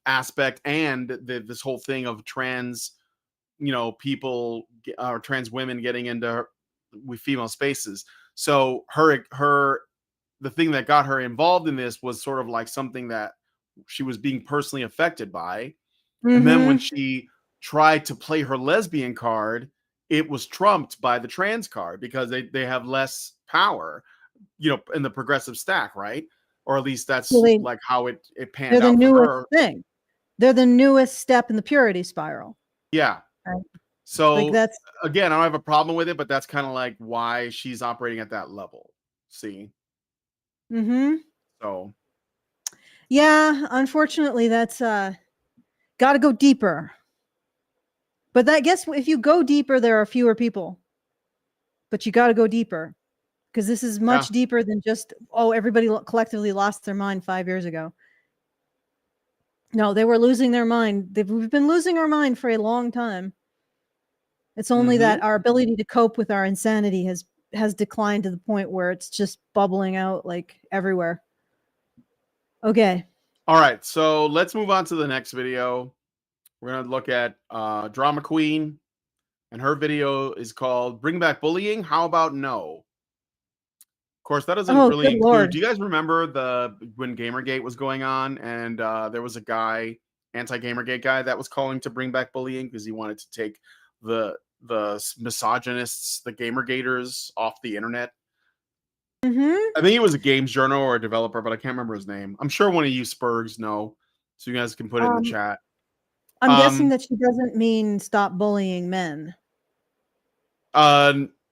aspect, and this whole thing of trans, people or trans women getting into with female spaces. So the thing that got her involved in this was sort of like something that she was being personally affected by. And then when she tried to play her lesbian card, it was trumped by the trans card because they have less power, in the progressive stack, right? Or at least that's like how it panned out. They're the newest thing. They're the newest step in the purity spiral. Yeah. Right. So like that's again, I don't have a problem with it, but that's kind of like why she's operating at that level. See? So yeah, unfortunately, that's got to go deeper. But I guess if you go deeper, there are fewer people. But you got to go deeper, because this is much deeper than just, everybody collectively lost their mind 5 years ago. No, they were losing their mind. We've been losing our mind for a long time. It's only that our ability to cope with our insanity has declined to the point where it's just bubbling out like everywhere. Okay. All right, so let's move on to the next video. We're going to look at Drama Queen, and her video is called Bring Back Bullying. How about no? Of course, that doesn't really include. Lord. Do you guys remember when Gamergate was going on, and there was a guy, anti-Gamergate guy, that was calling to bring back bullying because he wanted to take the misogynists, the Gamergaters, off the internet? I think he was a games journal or a developer, but I can't remember his name. I'm sure one of you Spurgs know, so you guys can put it in the chat. I'm guessing that she doesn't mean stop bullying men.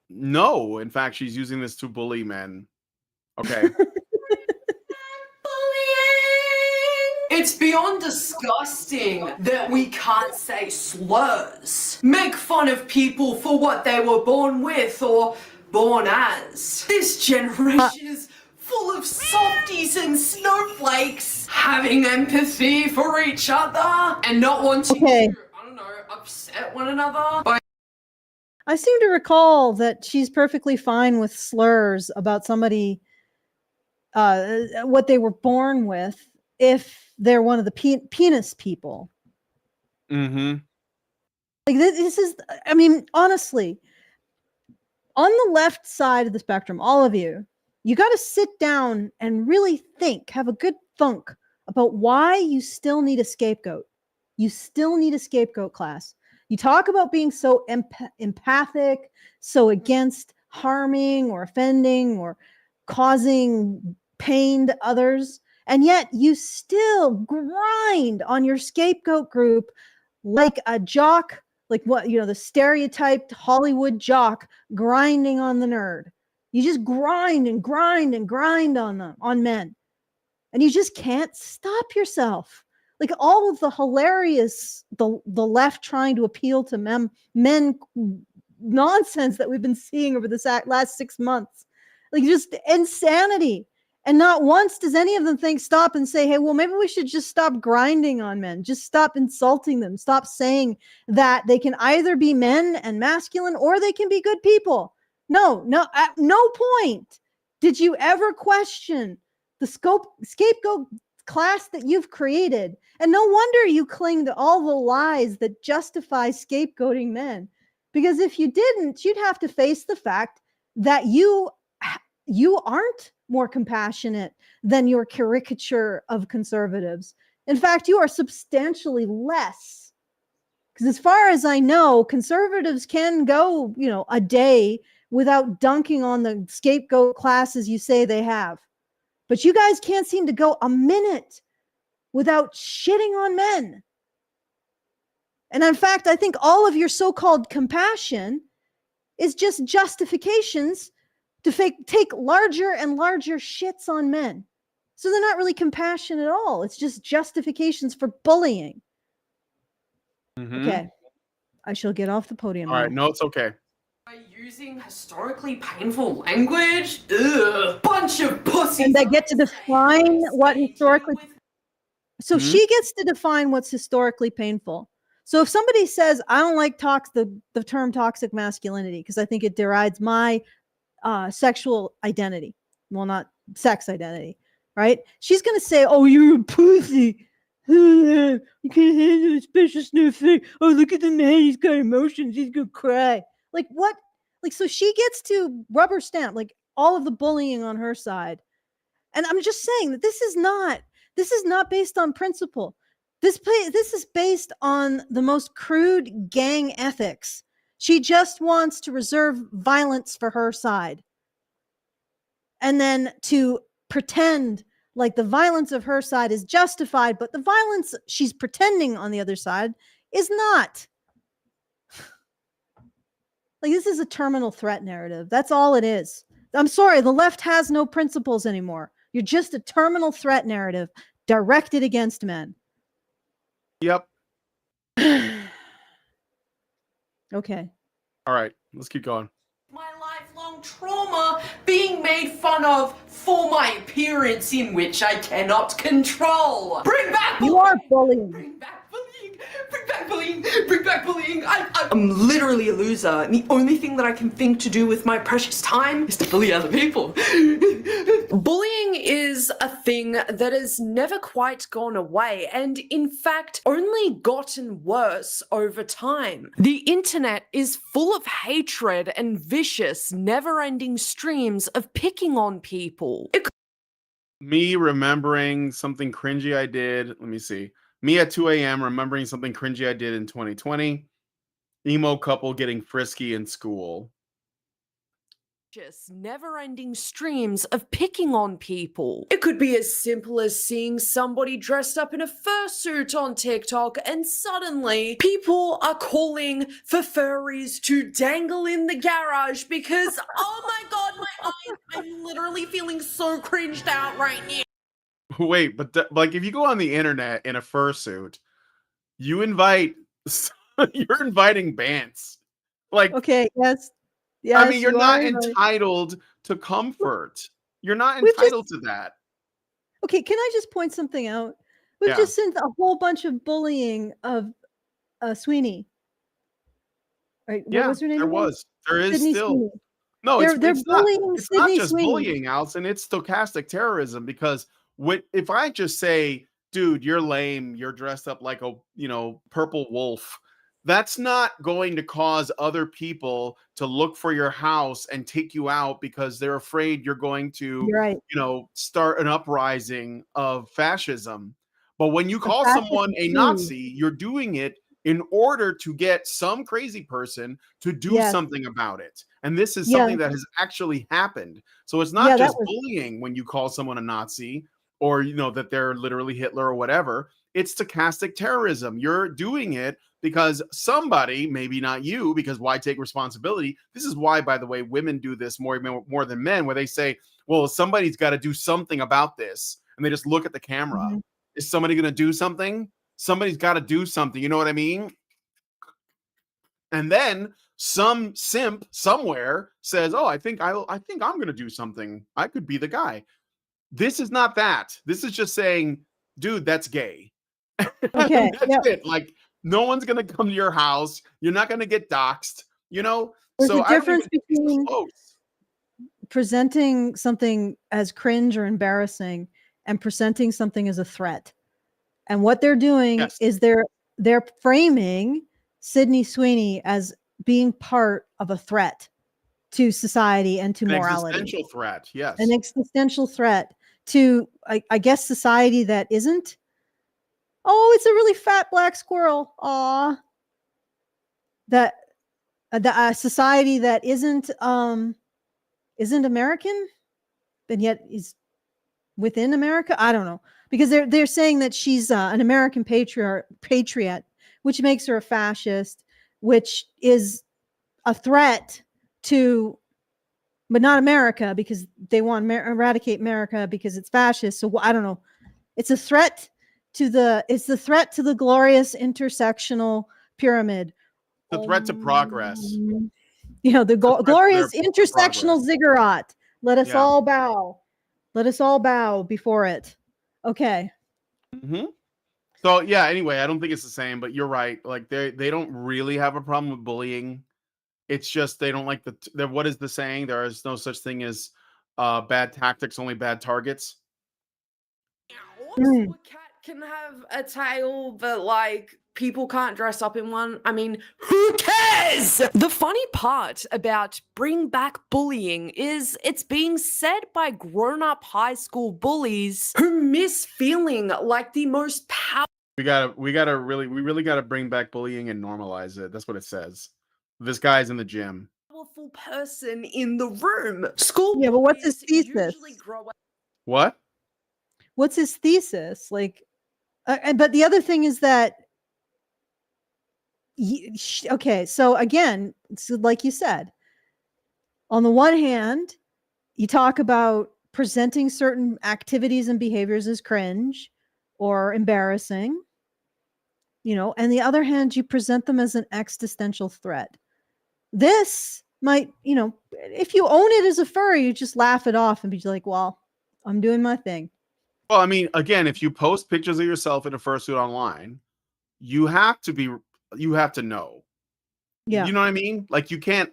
No, in fact, she's using this to bully men. Okay. It's beyond disgusting that we can't say slurs, make fun of people for what they were born with or born as. This generation is full of softies and snowflakes, having empathy for each other and not wanting to, upset one another. I seem to recall that she's perfectly fine with slurs about somebody, what they were born with, if they're one of the penis people. Like this is, I mean, honestly, on the left side of the spectrum, all of you got to sit down and really think, have a good thunk about why you still need a scapegoat. You still need a scapegoat, class. You talk about being so empathic, so against harming or offending or causing pain to others, and yet you still grind on your scapegoat group like a jock, like the stereotyped Hollywood jock grinding on the nerd. You just grind and grind and grind on them, on men. And you just can't stop yourself. Like all of the hilarious, the left trying to appeal to men nonsense that we've been seeing over the last 6 months. Like, just insanity. And not once does any of them stop and say, hey, well, maybe we should just stop grinding on men. Just stop insulting them. Stop saying that they can either be men and masculine or they can be good people. No, at no point did you ever question the scapegoat class that you've created. And no wonder you cling to all the lies that justify scapegoating men. Because if you didn't, you'd have to face the fact that you aren't more compassionate than your caricature of conservatives. In fact, you are substantially less. Because as far as I know, conservatives can go, a day without dunking on the scapegoat classes you say they have. But you guys can't seem to go a minute without shitting on men. And in fact, I think all of your so-called compassion is just justifications to take larger and larger shits on men. So they're not really compassion at all. It's just justifications for bullying. Okay. I shall get off the podium. All right. No, it's okay. By using historically painful language? Ugh. Bunch of pussies. And they get to define what historically... So she gets to define what's historically painful. So if somebody says, I don't like the term toxic masculinity because I think it derides my sexual identity. Well, not sex identity, right? She's going to say, oh, you're a pussy. You can't handle a special sniff thing. Oh, look at the man. He's got emotions. He's going to cry. Like what? Like, so she gets to rubber stamp, like all of the bullying on her side. And I'm just saying that this is not based on principle. This is based on the most crude gang ethics. She just wants to reserve violence for her side. And then to pretend like the violence of her side is justified, but the violence she's pretending on the other side is not. Like, this is a terminal threat narrative. That's all it is. I'm sorry, the left has no principles anymore. You're just a terminal threat narrative directed against men. Yep. Okay. All right, let's keep going. My lifelong trauma being made fun of for my appearance in which I cannot control. Bring back bullying. You are bullying. Bring back bullying. Bring back bullying. Bring back bullying. I'm literally a loser, and the only thing that I can think to do with my precious time is to bully other people. Bullying is a thing that has never quite gone away, and in fact only gotten worse over time. The internet is full of hatred and vicious, never-ending streams of picking on people. Me remembering something cringy I did. Let me see. Me at 2 a.m. remembering something cringy I did in 2020. Emo couple getting frisky in school. Just never-ending streams of picking on people. It could be as simple as seeing somebody dressed up in a fursuit on TikTok and suddenly people are calling for furries to dangle in the garage because, oh my god, my eyes, I'm literally feeling so cringed out right now. Wait, but like if you go on the internet in a fursuit, you invite, you're inviting bants. Like, okay, yes. Yes, I mean, you're not entitled to comfort. You're not entitled to that. Okay, can I just point something out? We've just seen a whole bunch of bullying of Sweeney. Right? What was her name? There is Sydney still. Sweeney. No, they're bullying it's Sydney not just Sweeney. bullying, Allison. It's stochastic terrorism because if I just say, dude, you're lame, you're dressed up like a purple wolf, that's not going to cause other people to look for your house and take you out because they're afraid you're going to, start an uprising of fascism. But when you call someone a Nazi, you're doing it in order to get some crazy person to do something about it. And this is something that has actually happened. So it's not just bullying when you call someone a Nazi or, that they're literally Hitler or whatever. It's stochastic terrorism. You're doing it because somebody, maybe not you, because why take responsibility? This is why, by the way, women do this more than men, where they say, well, somebody's got to do something about this. And they just look at the camera. Mm-hmm. Is somebody going to do something? Somebody's got to do something. You know what I mean? And then some simp somewhere says, "Oh, I think I'm going to do something. I could be the guy." This is not that. This is just saying, "Dude, that's gay." Okay. That's it. Like, no one's going to come to your house. You're not going to get doxxed, you know? There's So a difference between close. presenting something as cringe or embarrassing and presenting something as a threat. And what they're doing is they're framing Sydney Sweeney as being part of a threat to society and to An morality. existential threat, yes. An existential threat to, I guess, society that isn't. Oh, it's a really fat black squirrel. Aw. That the society that isn't American, and yet is within America. I don't know, because they're saying that she's an American patriot, which makes her a fascist, which is a threat to, but not America, because they want to eradicate America because it's fascist. So I don't know. It's a threat to the threat to the glorious intersectional pyramid. The threat to progress. You know, the glorious intersectional ziggurat. Let us all bow. Let us all bow before it. Okay. So yeah, anyway, I don't think it's the same, but you're right. Like they don't really have a problem with bullying. It's just they don't like the what is the saying? There is no such thing as bad tactics, only bad targets. A cat can have a tail, but like people can't dress up in one. I mean, who cares? The funny part about bring back bullying is it's being said by grown-up high school bullies who miss feeling like the most powerful. We really gotta bring back bullying and normalize it. That's what it says. This guy's in the gym. Powerful person in the room. School. Yeah, but what's his thesis? What? What's his thesis? Like, but the other thing is that, okay, so again, so like you said, on the one hand, you talk about presenting certain activities and behaviors as cringe or embarrassing, you know, and the other hand, you present them as an existential threat. This might, you know, if you own it as a furry, you just laugh it off and be like, well, I'm doing my thing. Well, I mean, again, if you post pictures of yourself in a fursuit online, you have to know. Yeah. You know what I mean? Like you can't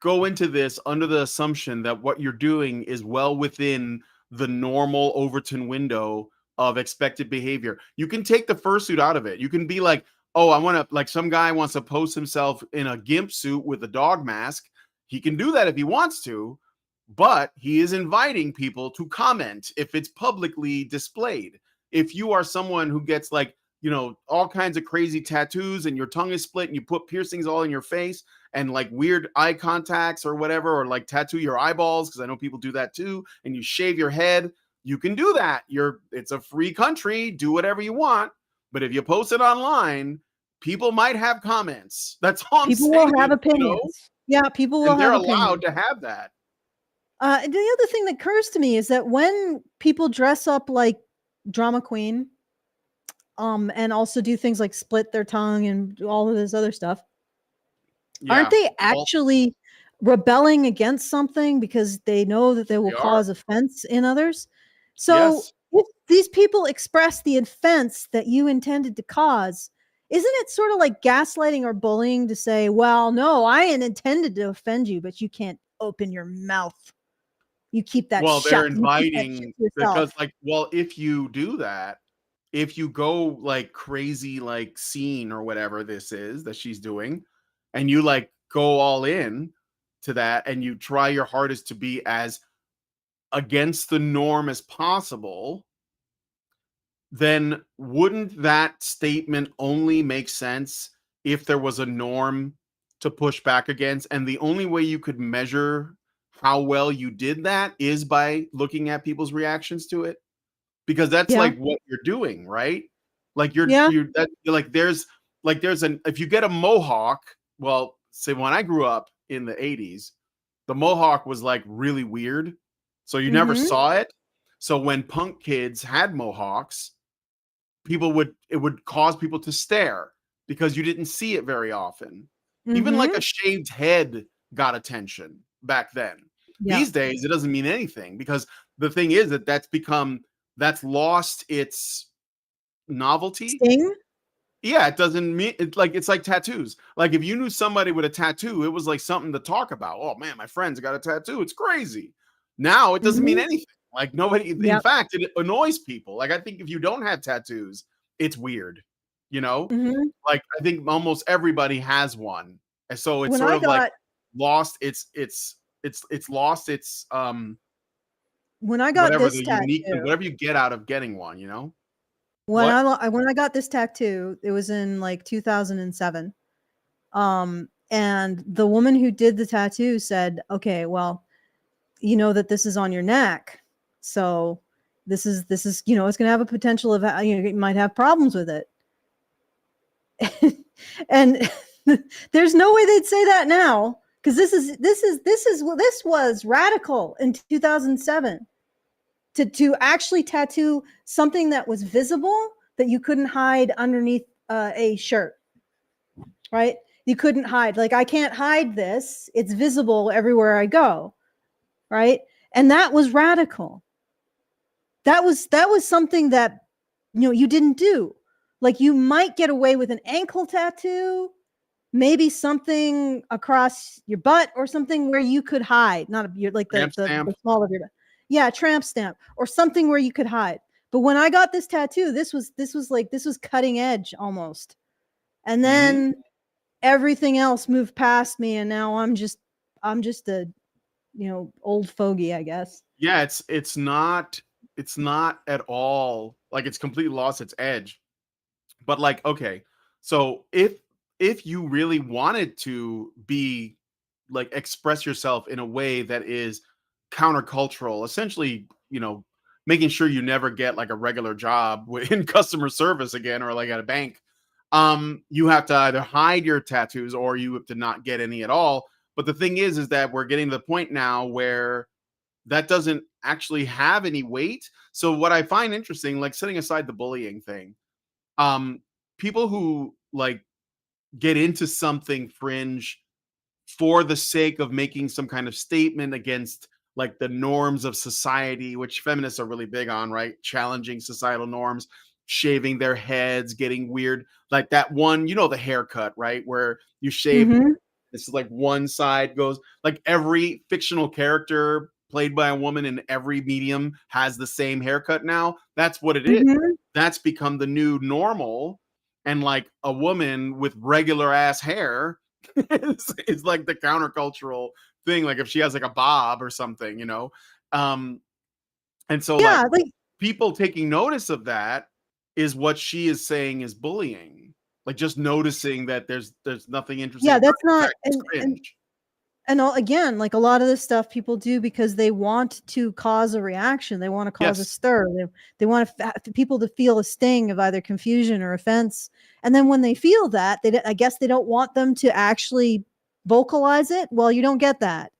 go into this under the assumption that what you're doing is well within the normal Overton window of expected behavior. You can take the fursuit out of it. You can be like, oh, I want to, like some guy wants to post himself in a gimp suit with a dog mask. He can do that if he wants to, but he is inviting people to comment if it's publicly displayed. If you are someone who gets like, you know, all kinds of crazy tattoos and your tongue is split and you put piercings all in your face and like weird eye contacts or whatever, or like tattoo your eyeballs, because I know people do that too, and you shave your head, you can do that. It's a free country, do whatever you want. But if you post it online, people might have comments. That's all I'm saying. People will have opinions. You know? Yeah, people will have they're opinions. allowed to have that. And the other thing that occurs to me is that when people dress up like drama queen, and also do things like split their tongue and do all of this other stuff, aren't they actually rebelling against something because they know that they will cause offense in others? So if these people express the offense that you intended to cause, isn't it sort of like gaslighting or bullying to say, well, no, I intended to offend you, but you can't open your mouth. You keep that shut. They're inviting, because like, well, if you do that, if you go like crazy, like scene or whatever this is that she's doing, and you like go all in to that and you try your hardest to be as against the norm as possible, then wouldn't that statement only make sense if there was a norm to push back against? And the only way you could measure how well you did that is by looking at people's reactions to it, because that's like what you're doing, right? Like there's if you get a mohawk, well, say when I grew up in the 80s, the mohawk was like really weird. So you never saw it. So when punk kids had mohawks, it would cause people to stare. because you didn't see it very often. Even like a shaved head got attention back then. Yeah. These days, it doesn't mean anything, because the thing is that that's lost its novelty. Sting? Yeah, it doesn't mean it's like tattoos. Like if you knew somebody with a tattoo, it was like something to talk about. Oh man, my friend's got a tattoo. It's crazy. Now it doesn't mean anything. Like nobody, in fact, it annoys people. Like I think if you don't have tattoos, it's weird. You know? Like I think almost everybody has one. And so it's When sort I of like got- lost it's lost its When I got whatever this the tattoo, unique, whatever you get out of getting one, you know? when I got this tattoo, it was in like 2007. And the woman who did the tattoo said, "Okay, well, you know that this is on your neck, so this is it's going to have a potential of you might have problems with it." And there's no way they'd say that now, because this was radical in 2007. To actually tattoo something that was visible that you couldn't hide underneath a shirt, right? You couldn't hide. Like, I can't hide this. It's visible everywhere I go, right? And that was radical. That was something that, you didn't do. Like, you might get away with an ankle tattoo, maybe something across your butt or something where you could hide, not like the small of your butt. Yeah, tramp stamp or something where you could hide. But when I got this tattoo, this was cutting edge almost. And then everything else moved past me, and now I'm just a old fogey, I guess. Yeah, it's not at all like it's completely lost its edge. But like, okay, so if you really wanted to be like express yourself in a way that is countercultural, essentially, making sure you never get like a regular job in customer service again, or like at a bank, you have to either hide your tattoos or you have to not get any at all. But the thing is that we're getting to the point now where that doesn't actually have any weight. So what I find interesting, like setting aside the bullying thing, people who like get into something fringe for the sake of making some kind of statement against like the norms of society, which feminists are really big on, right? Challenging societal norms, shaving their heads, getting weird, like that one, the haircut, right? Where you shave, it's like one side goes, like every fictional character played by a woman in every medium has the same haircut now. That's what it is. That's become the new normal. And like a woman with regular ass hair is like the countercultural thing. Like if she has like a bob or something, and so like people taking notice of that is what she is saying is bullying. Like just noticing that there's nothing interesting. Yeah, that's not and again, like a lot of this stuff people do because they want to cause a reaction. They want to cause a stir. They want people to feel a sting of either confusion or offense. And then when they feel that, I guess they don't want them to actually vocalize it. Well, you don't get that.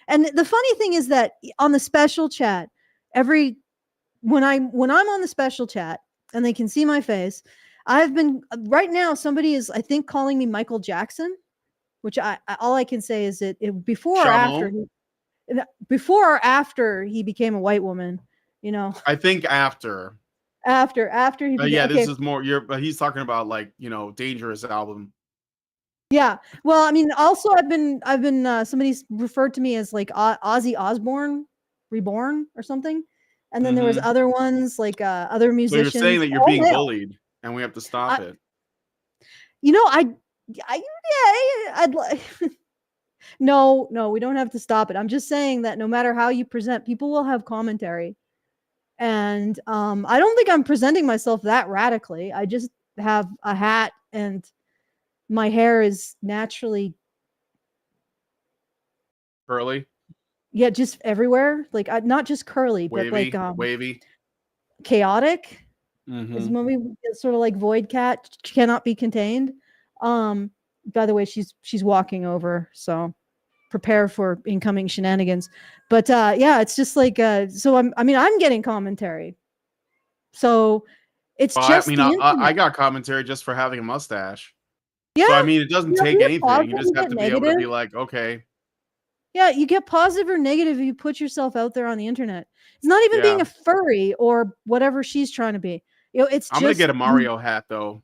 And the funny thing is that on the special chat, when I'm on the special chat and they can see my face, I've been right now. Somebody is, I think, calling me Michael Jackson. Which all I can say is that before or after he became a white woman, I think after he became, yeah, this is more but he's talking about like, Dangerous album. Yeah. Well, I mean, also I've been somebody's referred to me as like Ozzy Osbourne Reborn or something. And then there was other ones like other musicians. So you're saying that you're being bullied and we have to stop it. I'd like no, we don't have to stop it. I'm just saying that no matter how you present, people will have commentary. And I don't think I'm presenting myself that radically. I just have a hat and my hair is naturally curly. Yeah, just everywhere. Like not just curly, wavy, but like wavy. Chaotic. Is when we sort of like void cat, cannot be contained. By the way, she's walking over, so prepare for incoming shenanigans. But yeah, it's just like so I'm getting commentary. So It's Well, just I mean, the I internet. got commentary just for having a mustache. Yeah. So I mean, it doesn't Yeah, take you get anything. positive, You just you have get to be able to be negative. like, okay, Yeah, you get positive or negative if you put yourself out there on the internet. It's not even being yeah. a furry or whatever she's trying to be. It's I'm gonna just get a Mario hat though.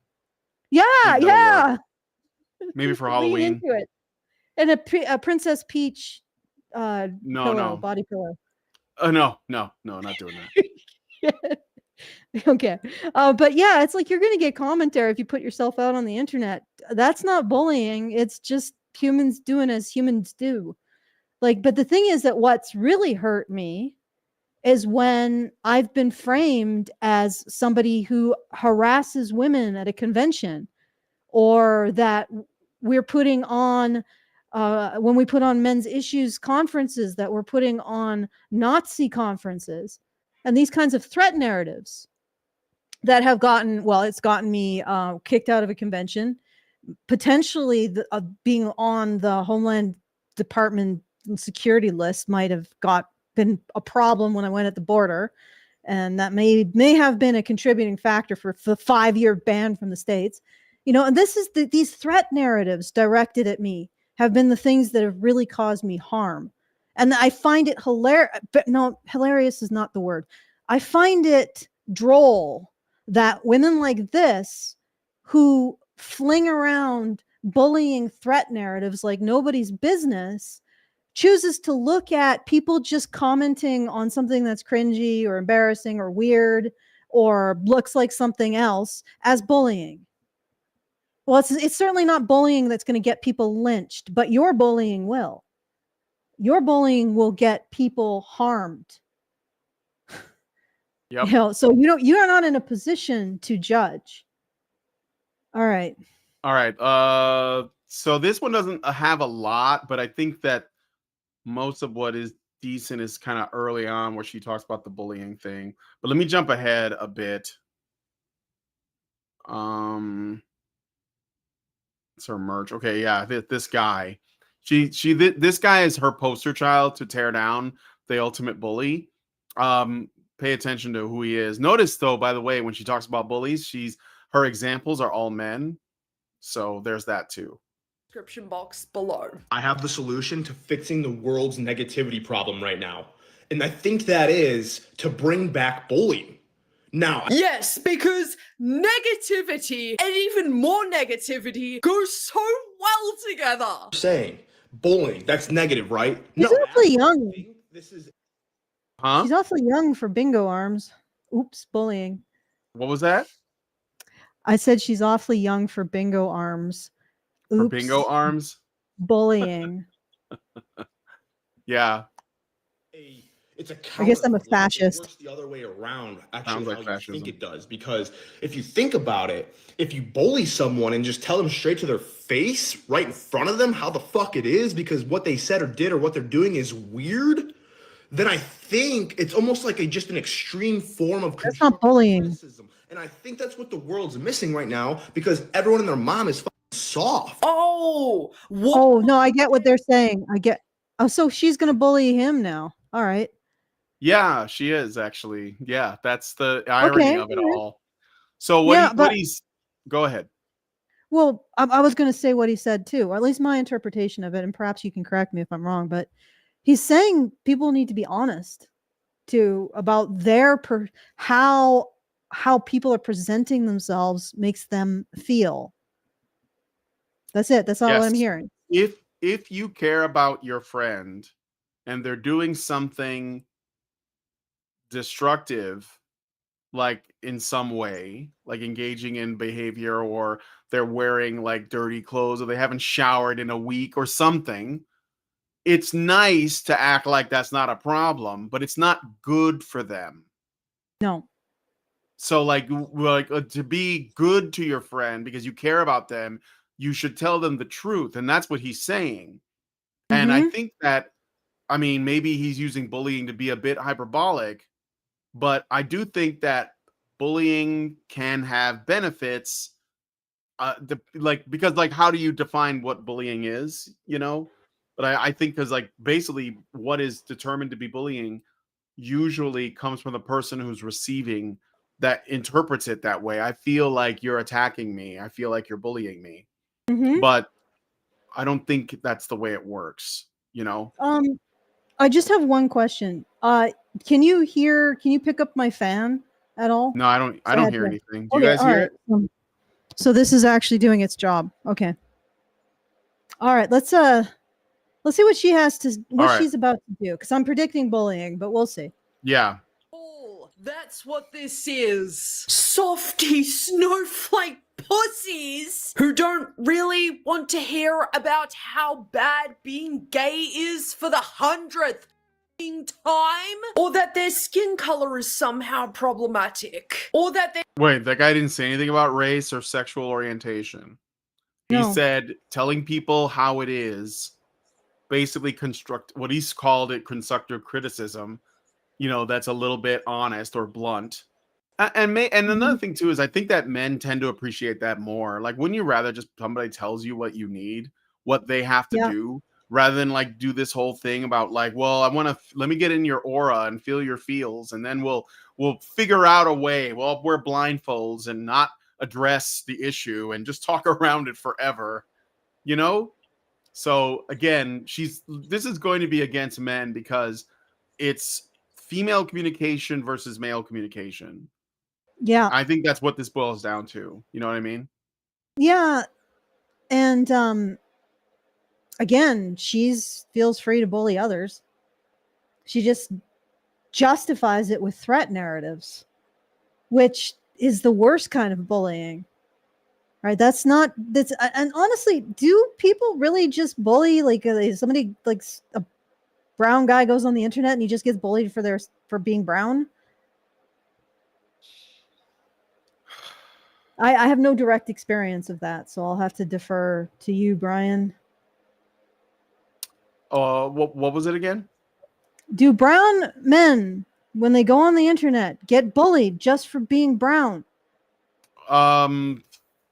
Yeah, I think that'll work. yeah. Maybe for Lean Halloween. into it. And a Princess Peach No, pillow, no. body pillow. No, not doing that. Okay. But yeah, it's like you're going to get commentary if you put yourself out on the internet. That's not bullying. It's just humans doing as humans do. Like, but the thing is that what's really hurt me is when I've been framed as somebody who harasses women at a convention, or that we're putting on when we put on men's issues conferences, that we're putting on Nazi conferences, and these kinds of threat narratives that have it's gotten me kicked out of a convention, potentially being on the Homeland Department security list might have been a problem when I went at the border, and that may have been a contributing factor for the 5-year ban from the States. And this is these threat narratives directed at me have been the things that have really caused me harm. And I find it hilarious, but no, hilarious is not the word. I find it droll that women like this, who fling around bullying threat narratives like nobody's business, chooses to look at people just commenting on something that's cringy or embarrassing or weird or looks like something else as bullying. Well, it's certainly not bullying that's going to get people lynched, but your bullying will. Your bullying will get people harmed. Yep. So you are not in a position to judge. All right. So this one doesn't have a lot, but I think that most of what is decent is kind of early on, where she talks about the bullying thing. But let me jump ahead a bit. It's her merch. Okay, yeah, this guy. This guy is her poster child to tear down the ultimate bully. Pay attention to who he is. Notice though, by the way, when she talks about bullies, her examples are all men. So there's that too. Description box below. I have the solution to fixing the world's negativity problem right now. And I think that is to bring back bullying. Now, Yes, because negativity and even more negativity go so well together. I'm saying bullying, that's negative, right? She's awfully young. Huh? She's awfully young for bingo arms. Oops, bullying. What was that? I said she's awfully young for bingo arms. Oops. For bingo arms? Bullying. Yeah. It's a I guess I'm a fascist. It works the other way around, Sounds actually, like how you fascism. think it does. Because if you think about it, if you bully someone and just tell them straight to their face, right in front of them, how the fuck it is, because what they said or did or what they're doing is weird, then I think it's almost like just an extreme form of That's not bullying. criticism. And I think that's what the world's missing right now, because everyone and their mom is fucking soft. Oh, what? Oh, no, I get what they're saying. Oh, so she's going to bully him now. All right. Yeah, she is actually. Yeah, that's the irony of it all right. all. So go ahead. Well, I was going to say what he said too, or at least my interpretation of it, and perhaps you can correct me if I'm wrong, but he's saying people need to be honest about how people are presenting themselves makes them feel. That's it. That's all I'm hearing. If you care about your friend and they're doing something destructive, like in some way, like engaging in behavior, or they're wearing like dirty clothes, or they haven't showered in a week or something, it's nice to act like that's not a problem, but it's not good for them. No. So to be good to your friend because you care about them, you should tell them the truth. And that's what he's saying. And I think that, I mean, maybe he's using bullying to be a bit hyperbolic, but I do think that bullying can have benefits. Because how do you define what bullying is, But I think because basically what is determined to be bullying usually comes from the person who's receiving that interprets it that way. I feel like you're attacking me. I feel like you're bullying me. Mhm. But I don't think that's the way it works, you know? I just have one question. Can you pick up my fan at all? No, I don't So I had hear to- anything. Do you Okay, guys all hear right. it? So this is actually doing its job. Okay. All right, let's see what she has to what All right. she's about to do, because I'm predicting bullying, but we'll see. Yeah. That's what this is. Softy snowflake pussies who don't really want to hear about how bad being gay is for the 100th time, or that their skin color is somehow problematic, or that they Wait, that guy didn't say anything about race or sexual orientation. He No. said telling people how it is, basically what he's called it constructive criticism. You know, that's a little bit honest or blunt. And another thing too is I think that men tend to appreciate that more. Like, wouldn't you rather just somebody tells you what you need, what they have to Yeah. do, rather than like do this whole thing about like, well, I want to let me get in your aura and feel your feels, and then we'll figure out a way. We'll wear blindfolds and not address the issue and just talk around it forever, you know? So again, this is going to be against men because it's female communication versus male communication. Yeah. I think that's what this boils down to. You know what I mean? Yeah. And again, feels free to bully others. She just justifies it with threat narratives, which is the worst kind of bullying. Right? And honestly, do people really just bully? Like somebody, like a brown guy goes on the internet and he just gets bullied for being brown? I have no direct experience of that, so I'll have to defer to you, Brian. What was it again? Do brown men, when they go on the internet, get bullied just for being brown?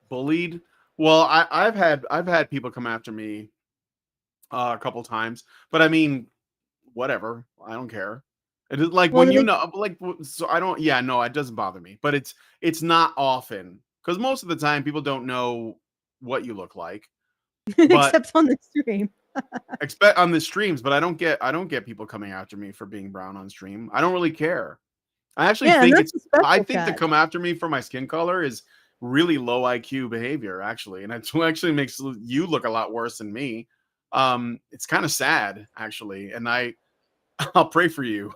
Bullied. Well, I've had people come after me a couple times, but I mean, whatever. I don't care. It is like when you know, like, so I don't. Yeah, no, it doesn't bother me, but it's not often because most of the time people don't know what you look like, Except on the stream. expect on the streams. But I don't get people coming after me for being brown on stream. I don't really care. I actually think I think to come after me for my skin color is really low IQ behavior, actually, and it actually makes you look a lot worse than me. It's kind of sad, actually, and I'll pray for you.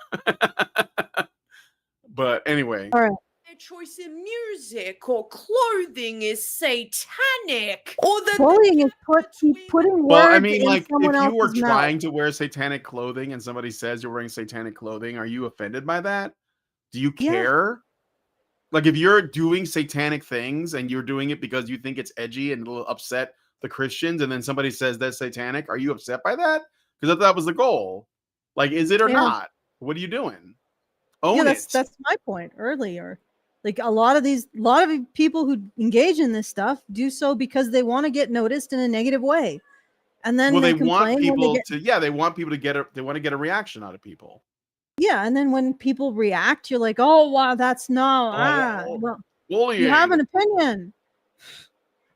But anyway. All right. their choice in music or clothing is satanic, or that bullying is putting words Well, I mean, in like, someone if you were else's trying mouth. to wear satanic clothing and somebody says you're wearing satanic clothing, are you offended by that? Do you care? Like, if you're doing satanic things and you're doing it because you think it's edgy and it'll upset the Christians, and then somebody says that's satanic, are you upset by that? Because that was the goal. Like, is it or not? What are you doing? Own it. That's my point earlier. Like a lot of people who engage in this stuff do so because they want to get noticed in a negative way, and then Well, they they want complain when people they get, to, they want people to they want to get a reaction out of people. yeah, and then when people react, you're like, oh wow, that's no, well, you have an opinion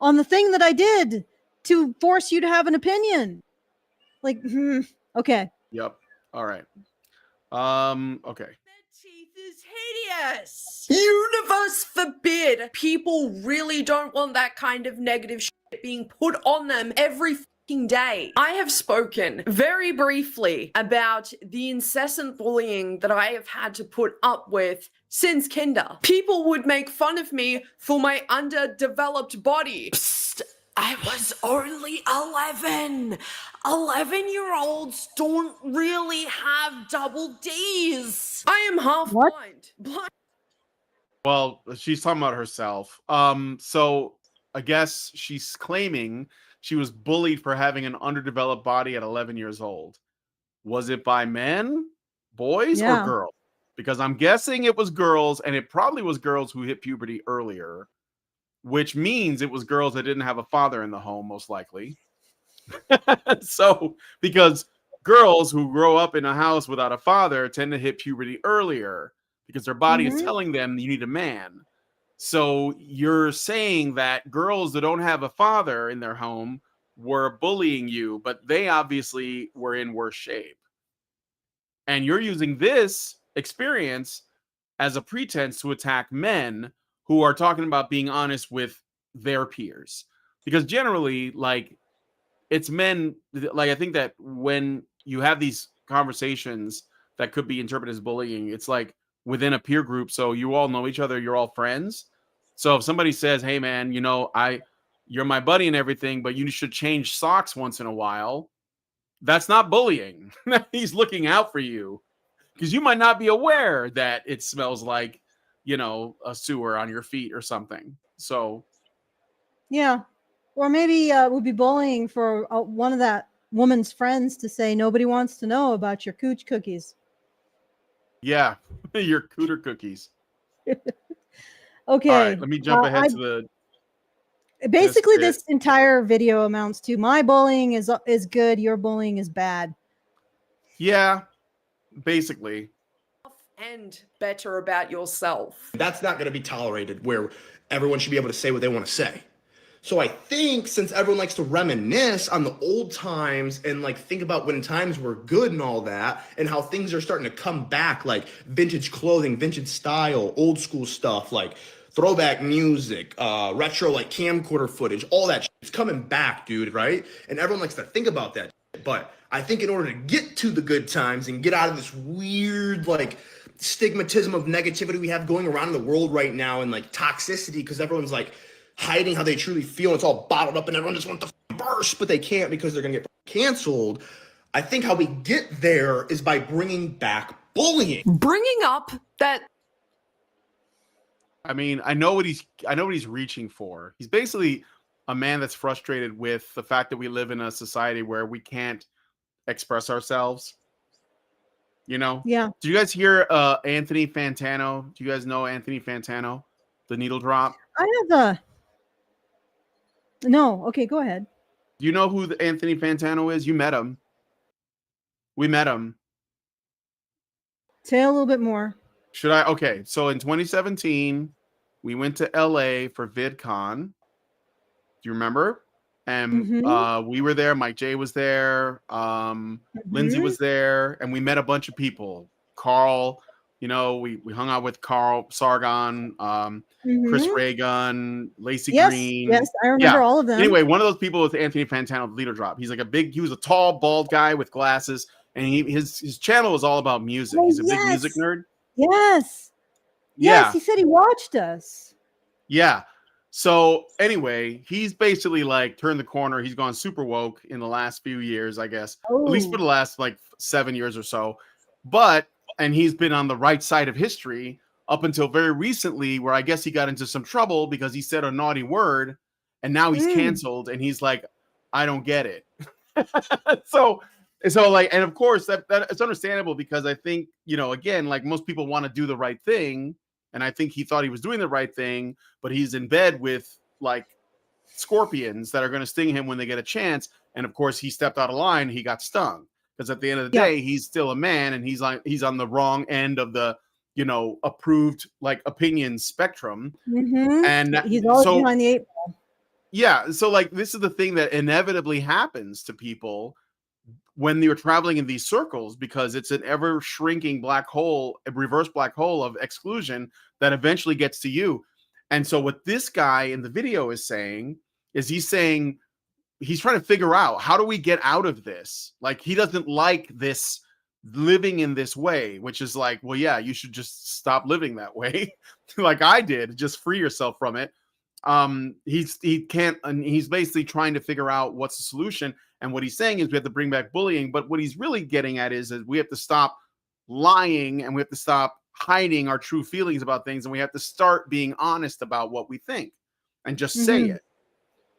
on the thing that I did to force you to have an opinion. Like, okay. Yep. All right. Okay. hideous. Universe forbid people really don't want that kind of negative shit being put on them every fucking day. I have spoken very briefly about the incessant bullying that I have had to put up with since kinder. People would make fun of me for my underdeveloped body. Psst, I was only 11. 11-year-olds don't really have double D's. I am half blind. Well, she's talking about herself. So I guess she's claiming she was bullied for having an underdeveloped body at 11 years old. Was it by men, boys, or girls? Because I'm guessing it was girls, and it probably was girls who hit puberty earlier, which means it was girls that didn't have a father in the home, most likely. So, because girls who grow up in a house without a father tend to hit puberty earlier. because their body is Mhm. telling them you need a man. So you're saying that girls that don't have a father in their home were bullying you, but they obviously were in worse shape. And you're using this experience as a pretense to attack men who are talking about being honest with their peers. Because generally, like, it's men, like, I think that when you have these conversations that could be interpreted as bullying, it's like within a peer group. So you all know each other, you're all friends. So if somebody says, hey man, you're my buddy and everything, but you should change socks once in a while, that's not bullying. He's looking out for you, because you might not be aware that it smells like, a sewer on your feet or something. So Yeah. Or maybe it would be bullying for one of that woman's friends to say nobody wants to know about your cooch cookies. yeah, your cooter cookies. Okay. All right, let me jump ahead to the basically bit. this entire video amounts to my bullying is good, your bullying is bad. Yeah, basically. And better about yourself. That's not going to be tolerated, where everyone should be able to say what they want to say. So I think since everyone likes to reminisce on the old times and like think about when times were good and all that, and how things are starting to come back, like vintage clothing, vintage style, old school stuff, like throwback music, retro like camcorder footage, all that shit is coming back, dude, right? And everyone likes to think about that shit. But I think in order to get to the good times and get out of this weird like stigmatism of negativity we have going around in the world right now, and like toxicity, because everyone's like hiding how they truly feel, and it's all bottled up and everyone just wants to burst, but they can't because they're gonna get canceled. I think how we get there is by bringing back bullying. Bringing up that I mean, I know what he's reaching for. He's basically a man that's frustrated with the fact that we live in a society where we can't express ourselves. Yeah. Do you guys hear Anthony Fantano? Do you guys know Anthony Fantano, the needle drop? I have no. Okay, go ahead. Do you know who Anthony Fantano is? You met him. We met him. Say a little bit more. Should I? Okay, so in 2017, we went to LA for VidCon. Do you remember? And we were there. Mike J was there. Lindsay was there, and we met a bunch of people. Carl, we hung out with Carl Sargon, Chris Reagan, Lacey Green. Yes, I remember all of them. Anyway, one of those people was Anthony Fantano, the leader drop. He's like he was a tall, bald guy with glasses, and his channel was all about music. He's a big music nerd. Yes. Yeah. Yes, he said he watched us. Yeah. So anyway, he's basically like turned the corner. He's gone super woke in the last few years, I guess, at least for the last like 7 years or so. And he's been on the right side of history up until very recently, where I guess he got into some trouble because he said a naughty word, and now he's canceled, and he's like, I don't get it. So like, and of course that it's understandable, because I think, again, like most people want to do the right thing. And I think he thought he was doing the right thing, but he's in bed with like scorpions that are going to sting him when they get a chance. And of course, he stepped out of line. He got stung, because at the end of the day, he's still a man, and he's on the wrong end of the approved like opinion spectrum. And he's always behind the 8 ball. Yeah, so like this is the thing that inevitably happens to people when you're traveling in these circles, because it's an ever shrinking black hole, a reverse black hole of exclusion that eventually gets to you. And so what this guy in the video is saying is he's trying to figure out, how do we get out of this? Like, he doesn't like this living in this way, which is like, well, yeah, you should just stop living that way. Like I did, just free yourself from it. He can't, and he's basically trying to figure out what's the solution. And what he's saying is we have to bring back bullying. But what he's really getting at is we have to stop lying, and we have to stop hiding our true feelings about things. And we have to start being honest about what we think and just say it.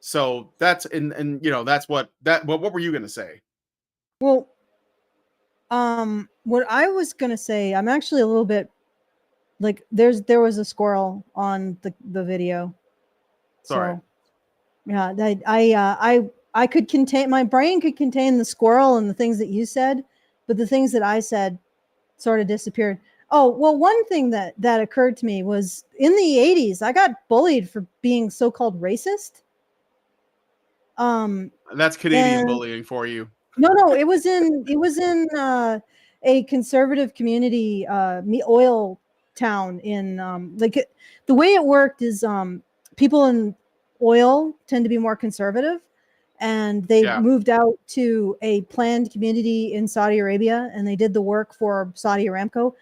So that's, and that's what were you going to say? Well, what I was going to say, I'm actually a little bit like, there was a squirrel on the video. Sorry. So, yeah, I could contain, my brain could contain the squirrel and the things that you said, but the things that I said sort of disappeared. Oh, well, one thing that occurred to me was in the 80s, I got bullied for being so-called racist. That's Canadian and bullying for you. no, it was in a conservative community, oil town in the way it worked is people in oil tend to be more conservative, and they Yeah. moved out to a planned community in Saudi Arabia, and they did the work for Saudi Aramco.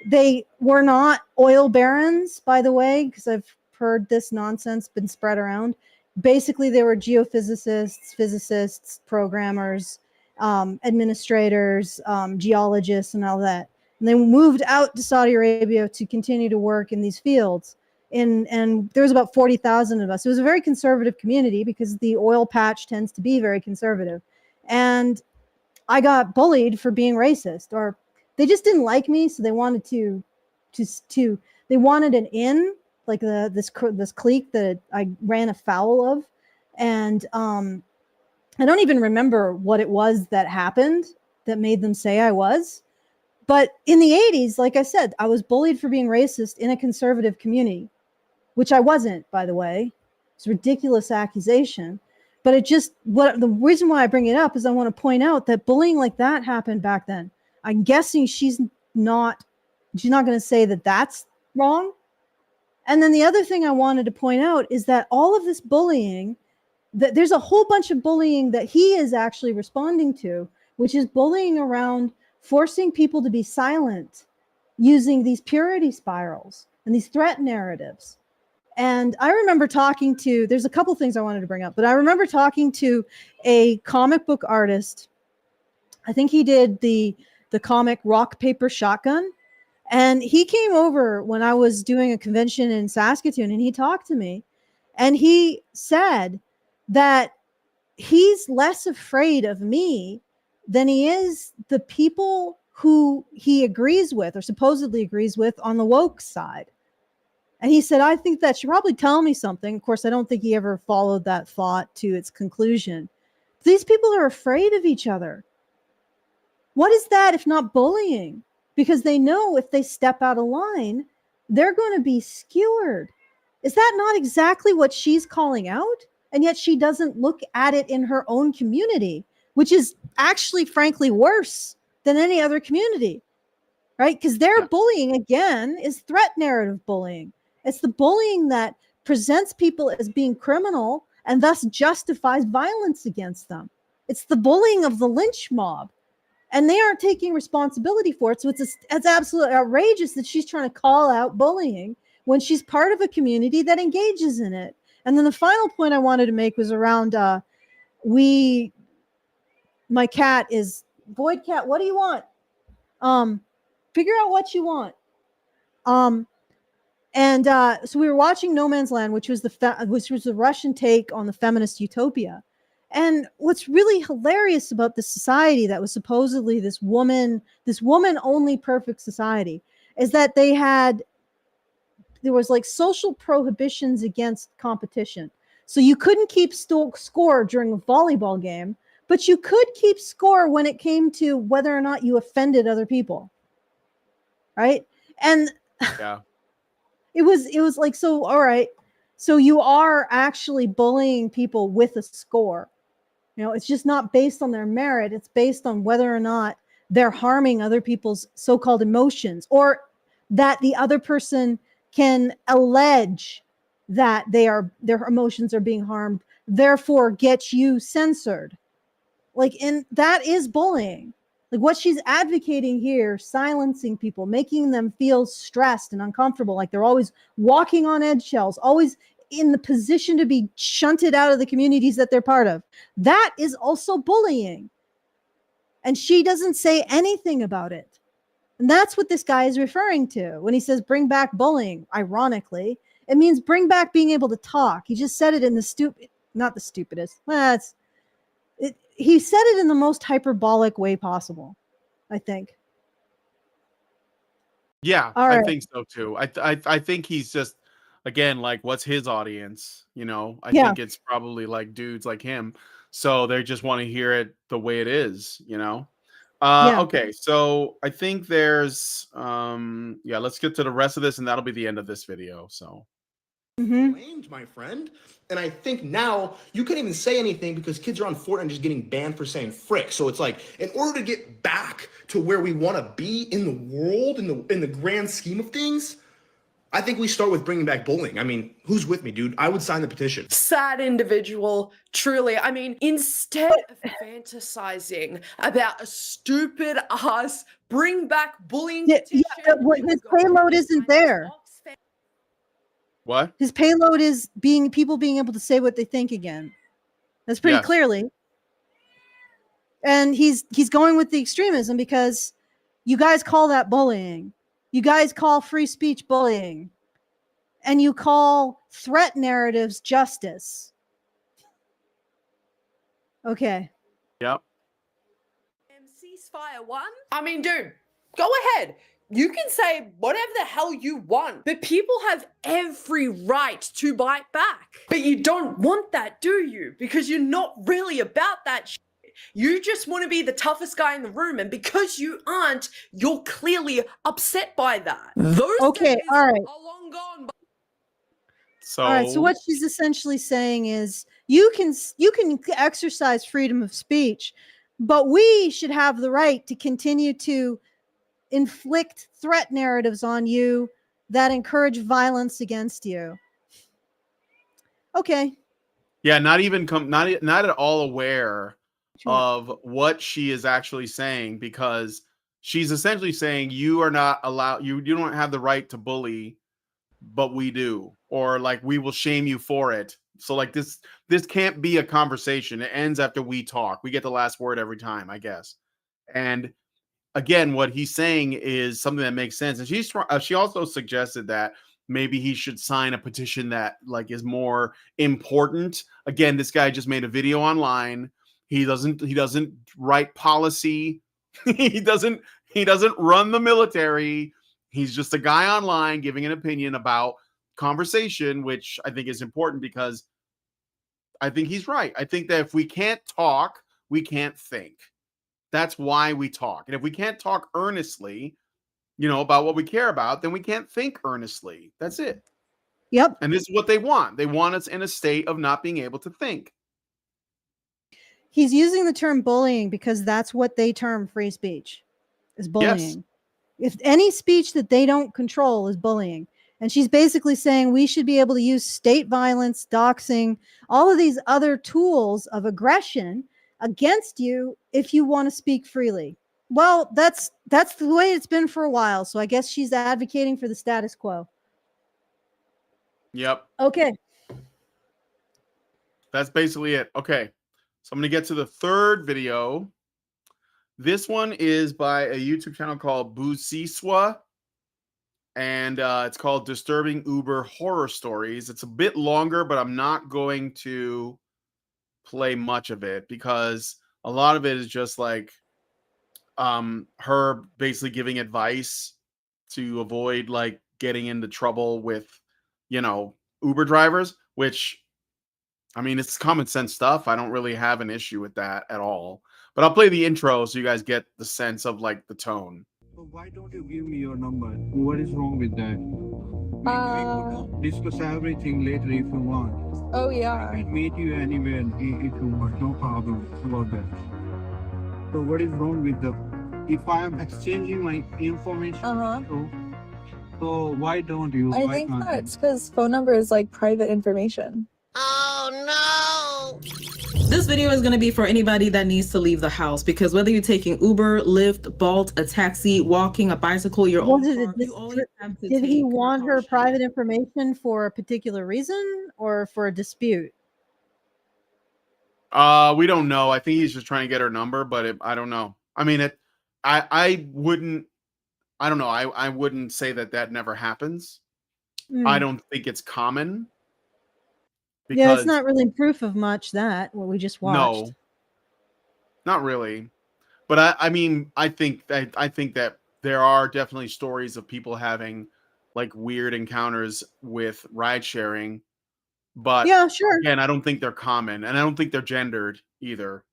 They were not oil barons, by the way, because I've heard this nonsense been spread around. Basically, they were geophysicists, physicists, programmers, administrators, geologists, and all that. And they moved out to Saudi Arabia to continue to work in these fields. And there was about 40,000 of us. It was a very conservative community because the oil patch tends to be very conservative. And I got bullied for being racist, or they just didn't like me, so they wanted they wanted an in, like this clique that I ran afoul of. And I don't even remember what it was that happened that made them say I was. But in the 80s, like I said, I was bullied for being racist in a conservative community, which I wasn't, by the way. It's a ridiculous accusation. But the reason why I bring it up is I want to point out that bullying like that happened back then. I'm guessing she's not going to say that that's wrong. And then the other thing I wanted to point out is that all of this bullying, that there's a whole bunch of bullying that he is actually responding to, which is bullying around forcing people to be silent using these purity spirals and these threat narratives. And I remember there's a couple things I wanted to bring up, but I remember talking to a comic book artist. I think he did the comic Rock, Paper, Shotgun. And he came over when I was doing a convention in Saskatoon, and he talked to me. And he said that he's less afraid of me than he is the people who he agrees with or supposedly agrees with on the woke side. And he said, I think that should probably tell me something. Of course, I don't think he ever followed that thought to its conclusion. These people are afraid of each other. What is that if not bullying? Because they know if they step out of line, they're going to be skewered. Is that not exactly what she's calling out? And yet she doesn't look at it in her own community, which is actually, frankly, worse than any other community, right? Because their bullying, again, is threat narrative bullying. It's the bullying that presents people as being criminal and thus justifies violence against them. It's the bullying of the lynch mob. And they aren't taking responsibility for it. So it's absolutely outrageous that she's trying to call out bullying when she's part of a community that engages in it. And then the final point I wanted to make was around my cat is Void Cat. What do you want? Figure out what you want. So we were watching No Man's Land, which was the Russian take on the feminist utopia. And what's really hilarious about the society that was supposedly this woman only perfect society is that there was like social prohibitions against competition. So you couldn't keep score during a volleyball game, but you could keep score when it came to whether or not you offended other people. Right? And yeah. It was like, so, all right. So you are actually bullying people with a score. You know, it's just not based on their merit. It's based on whether or not they're harming other people's so-called emotions, or that the other person can allege that their emotions are being harmed, therefore get you censored. And that is bullying. Like what she's advocating here, silencing people, making them feel stressed and uncomfortable, like they're always walking on eggshells, always in the position to be shunted out of the communities that they're part of. That is also bullying. And she doesn't say anything about it. And that's what this guy is referring to when he says bring back bullying. Ironically, it means bring back being able to talk. He just said it in not the stupidest. He said it in the most hyperbolic way possible, I think. Yeah, All right. I think so too. I think he's just, again, like, what's his audience? You know, I Yeah. think it's probably like dudes like him. So they just want to hear it the way it is, you know? Yeah. Okay, so I think there's yeah, let's get to the rest of this and that'll be the end of this video. So blamed, my friend. And I think now you can't even say anything because kids are on Fortnite just getting banned for saying frick. So it's like, in order to get back to where we want to be in the world, in the grand scheme of things, I think we start with bringing back bullying. I mean, who's with me, dude? I would sign the petition. Sad individual, truly. I mean, instead of fantasizing about a stupid ass bring back bullying petition, but his payload isn't there. what? His payload is people being able to say what they think again. That's pretty Yes. clearly. And he's going with the extremism because you guys call that bullying. You guys call free speech bullying. And you call threat narratives justice. Okay. Yep. Ceasefire one? I mean, dude, go ahead. You can say whatever the hell you want, but people have every right to bite back. But you don't want that, do you? Because you're not really about that shit. You just want to be the toughest guy in the room, and because you aren't, you're clearly upset by that. Those Okay, days all right. are long gone. So, All right. So what she's essentially saying is you can exercise freedom of speech, but we should have the right to continue to inflict threat narratives on you that encourage violence against you. Okay. yeah, not even not at all aware of what she is actually saying, because she's essentially saying you are not allowed, you don't have the right to bully, but we do, or like we will shame you for it. So like this can't be a conversation. It ends after we talk. We get the last word every time, I guess. And again, what he's saying is something that makes sense. And she also suggested that maybe he should sign a petition that like is more important. Again, this guy just made a video online. He doesn't write policy. he doesn't run the military. He's just a guy online giving an opinion about conversation, which I think is important because I think he's right. I think that if we can't talk, we can't think. That's why we talk. And if we can't talk earnestly, about what we care about, then we can't think earnestly. That's it. Yep. And this is what they want. They want us in a state of not being able to think. He's using the term bullying because that's what they term free speech, is bullying. Yes. If any speech that they don't control is bullying. And she's basically saying we should be able to use state violence, doxing, all of these other tools of aggression against you if you want to speak freely. Well, that's the way it's been for a while. So I guess she's advocating for the status quo. Yep. Okay. That's basically it. Okay. So I'm going to get to the third video. This one is by a YouTube channel called Busiswa. And it's called Disturbing Uber Horror Stories. It's a bit longer, but I'm not going to play much of it because a lot of it is just like her basically giving advice to avoid like getting into trouble with, Uber drivers, which, I mean, it's common sense stuff. I don't really have an issue with that at all. But I'll play the intro so you guys get the sense of like the tone. So why don't you give me your number? What is wrong with that? We could discuss everything later if you want. Oh yeah. I can meet you anywhere if you want. No problem about that. So what is wrong with if I am exchanging my information? So why don't you? I think that it's because phone number is like private information. Oh no! This video is going to be for anybody that needs to leave the house, because whether you're taking Uber, Lyft, Bolt, a taxi, walking, a bicycle, your own car, you always have to Did take he want her private information for a particular reason or for a dispute? We don't know. I think he's just trying to get her number, but I don't know. I mean, I wouldn't. I don't know. I wouldn't say that never happens. I don't think it's common. Yeah, it's not really proof of much what we just watched. No, not really. But I mean, I think that there are definitely stories of people having like weird encounters with ride sharing. But yeah, sure. Again, I don't think they're common, and I don't think they're gendered either.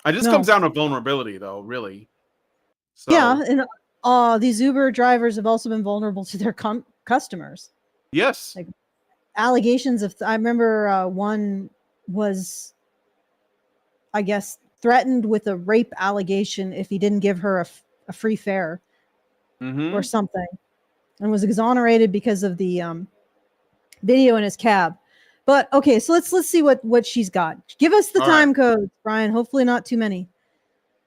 It just comes down to vulnerability, though, really. So Yeah, and these Uber drivers have also been vulnerable to their customers. yes, Like allegations of. I remember one was, I guess, threatened with a rape allegation if he didn't give her a free fare mm-hmm. or something, and was exonerated because of the video in his cab. But okay, so let's see what she's got. Give us the All time right. codes, Brian. Hopefully not too many.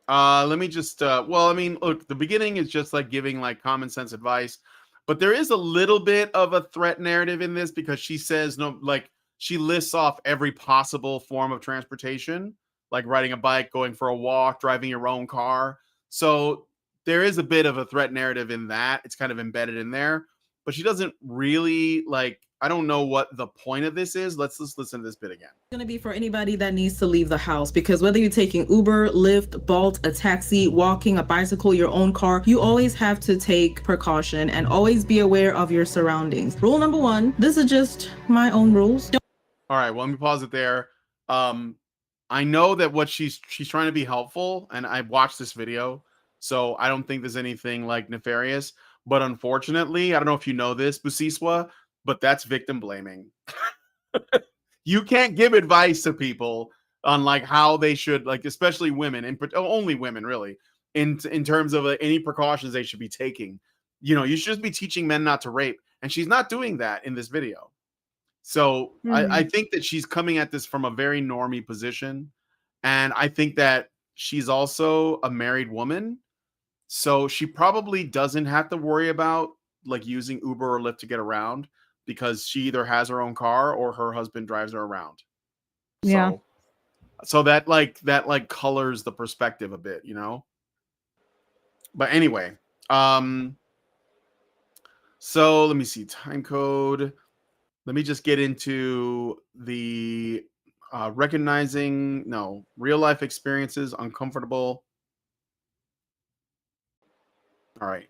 Let me just well, I mean, look, the beginning is just like giving like common sense advice, but there is a little bit of a threat narrative in this because she says no, like she lists off every possible form of transportation, like riding a bike, going for a walk, driving your own car. So there is a bit of a threat narrative in that. It's kind of embedded in there, but she doesn't really like, I don't know what the point of this is. Let's just listen to this bit again. It's going to be for anybody that needs to leave the house, because whether you're taking Uber, Lyft, Bolt, a taxi, walking, a bicycle, your own car, you always have to take precaution and always be aware of your surroundings. Rule number 1, this is just my own rules. All right, well, let me pause it there. I know that what she's trying to be helpful, and I watched this video, so I don't think there's anything like nefarious. But unfortunately, I don't know if you know this, Busiswa, but that's victim blaming. You can't give advice to people on like how they should, like especially women, and only women really, in terms of any precautions they should be taking. You know, you should just be teaching men not to rape, and she's not doing that in this video. So I think that she's coming at this from a very normie position, and I think that she's also a married woman, so she probably doesn't have to worry about like using Uber or Lyft to get around, because she either has her own car or her husband drives her around. Yeah. So that colors the perspective a bit, you know? But anyway, so let me see, time code. Let me just get into the recognizing real life experiences, uncomfortable. All right.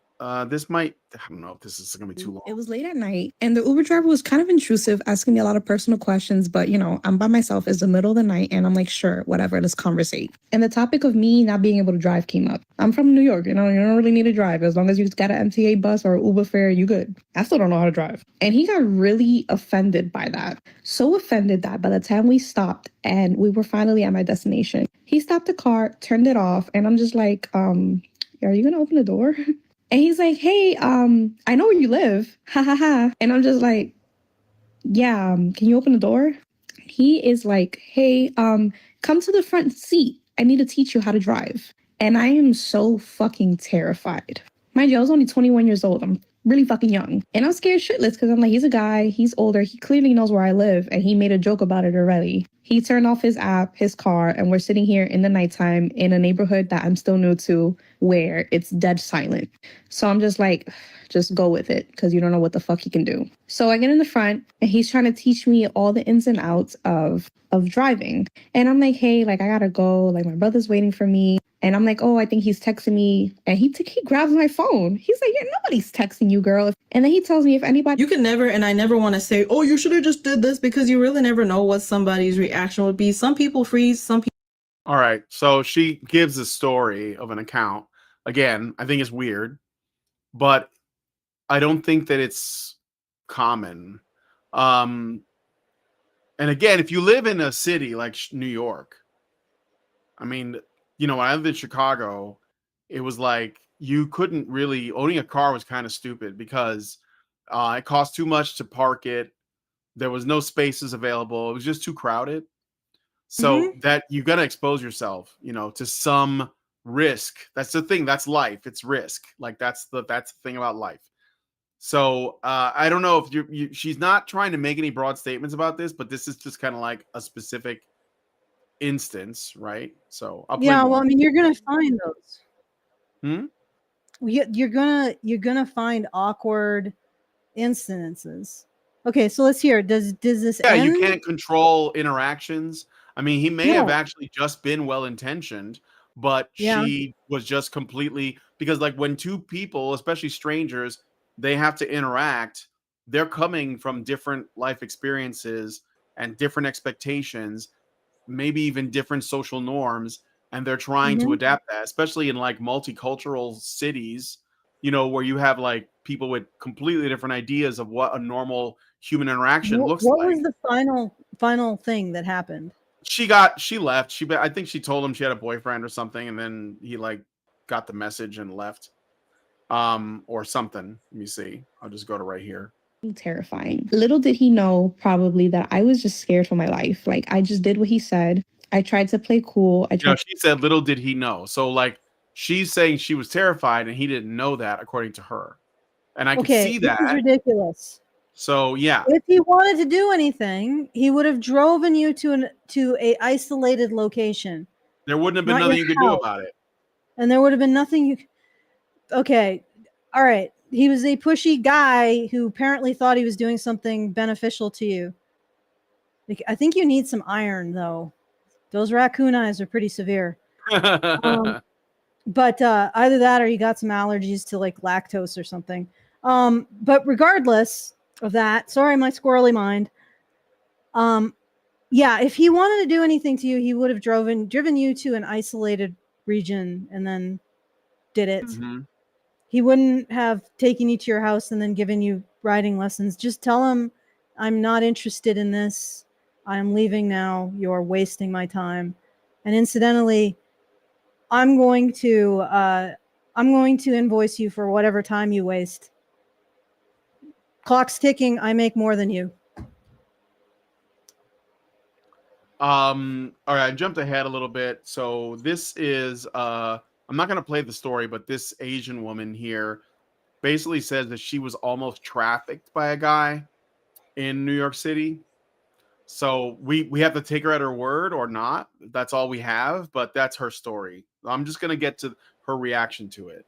This might, I don't know if this is going to be too long. It was late at night, and the Uber driver was kind of intrusive, asking me a lot of personal questions. But, you know, I'm by myself. It's the middle of the night, and I'm like, sure, whatever, let's conversate. And the topic of me not being able to drive came up. I'm from New York, you know, you don't really need to drive. As long as you got an MTA bus or Uber fare, you good. I still don't know how to drive. And he got really offended by that. So offended that by the time we stopped and we were finally at my destination, he stopped the car, turned it off, and I'm just like, are you going to open the door? And he's like, hey, I know where you live. Ha ha ha. And I'm just like, yeah, can you open the door? He is like, hey, come to the front seat. I need to teach you how to drive. And I am so fucking terrified. Mind you, I was only 21 years old. I'm really fucking young. And I'm scared shitless because I'm like, he's a guy, he's older, he clearly knows where I live, and he made a joke about it already. He turned off his app, his car, and we're sitting here in the nighttime in a neighborhood that I'm still new to, where it's dead silent. So I'm just like, just go with it, because you don't know what the fuck he can do. So I get in the front, and he's trying to teach me all the ins and outs of driving. And I'm like, hey, like, I gotta go. Like, my brother's waiting for me. And I'm like, oh, I think he's texting me. And he grabs my phone. He's like, yeah, nobody's texting you, girl. And then he tells me if anybody... You can never, and I never want to say, oh, you should have just did this, because you really never know what somebody's reaction would be. Some people freeze, some people... All right. So she gives a story of an account. Again, I think it's weird, but I don't think that it's common. And again, if you live in a city like New York, I mean, you know, when I lived in Chicago, it was like you couldn't really, owning a car was kind of stupid because it cost too much to park it. There was no spaces available. It was just too crowded. So that you got to expose yourself, you know, to some risk. That's the thing. That's life. It's risk. Like that's the thing about life. So I don't know if she's not trying to make any broad statements about this, but this is just kind of like a specific instance, right? So I'll play more. Well, I mean, you're gonna find those. Hmm? You're gonna find awkward incidences. Okay, so let's hear. Does this end? You can't control interactions. I mean, he may have actually just been well-intentioned, but she was just completely, because like when two people, especially strangers, they have to interact, they're coming from different life experiences and different expectations, maybe even different social norms. and they're trying to adapt that, especially in like multicultural cities, you know, where you have like people with completely different ideas of what a normal human interaction looks What like. was the final thing that happened? She left. I think she told him she had a boyfriend or something, and then he like got the message and left. Or something. Let me see. I'll just go to right here. Terrifying. Little did he know probably that I was just scared for my life. Like, I just did what he said. I tried to play cool. She said little did he know. So like she's saying she was terrified and he didn't know that, according to her. And I can see that. This is ridiculous. So yeah. If he wanted to do anything, he would have driven you to a isolated location. There wouldn't have been nothing you could do about it. And there would have been nothing you. Okay, all right. He was a pushy guy who apparently thought he was doing something beneficial to you. I think you need some iron, though. Those raccoon eyes are pretty severe. But either that or you got some allergies to like lactose or something. But regardless of that, sorry, my squirrely mind. Yeah, if he wanted to do anything to you, he would have driven you to an isolated region and then did it. He wouldn't have taken you to your house and then given you writing lessons. Just tell him, I'm not interested in this. I'm leaving now. You're wasting my time. And incidentally, I'm going to invoice you for whatever time you waste. Clock's ticking. I make more than you. All right, I jumped ahead a little bit. So this is I'm not going to play the story, but this Asian woman here basically says that she was almost trafficked by a guy in New York City. So we have to take her at her word or not. That's all we have, but that's her story. I'm just going to get to her reaction to it.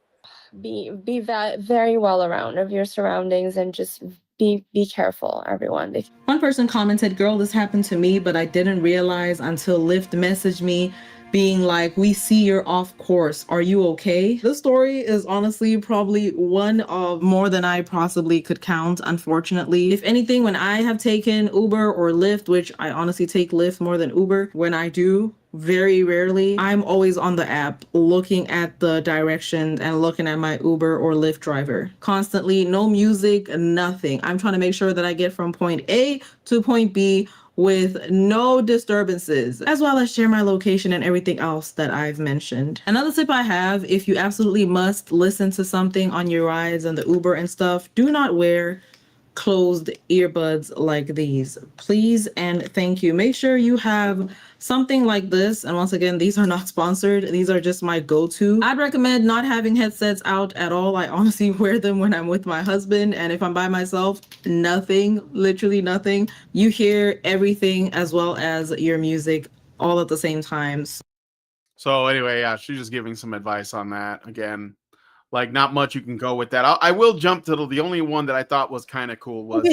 Be very well around of your surroundings and just be careful, everyone. One person commented, girl, this happened to me, but I didn't realize until Lyft messaged me being like, we see you're off course. Are you okay? This story is honestly probably one of more than I possibly could count, unfortunately. If anything, when I have taken Uber or Lyft, which I honestly take Lyft more than Uber, when I do, very rarely, I'm always on the app looking at the directions and looking at my Uber or Lyft driver. Constantly, no music, nothing. I'm trying to make sure that I get from point A to point B with no disturbances, as well as share my location and everything else that I've mentioned. Another tip I have, if you absolutely must listen to something on your rides and the Uber and stuff, do not wear closed earbuds like these. Please and thank you. Make sure you have something like this. And once again, these are not sponsored. These are just my go-to. I'd recommend not having headsets out at all. I honestly wear them when I'm with my husband. And if I'm by myself, nothing, literally nothing. You hear everything as well as your music all at the same time. So anyway, yeah, she's just giving some advice on that. Again, like not much you can go with that. I will jump to the only one that I thought was kind of cool was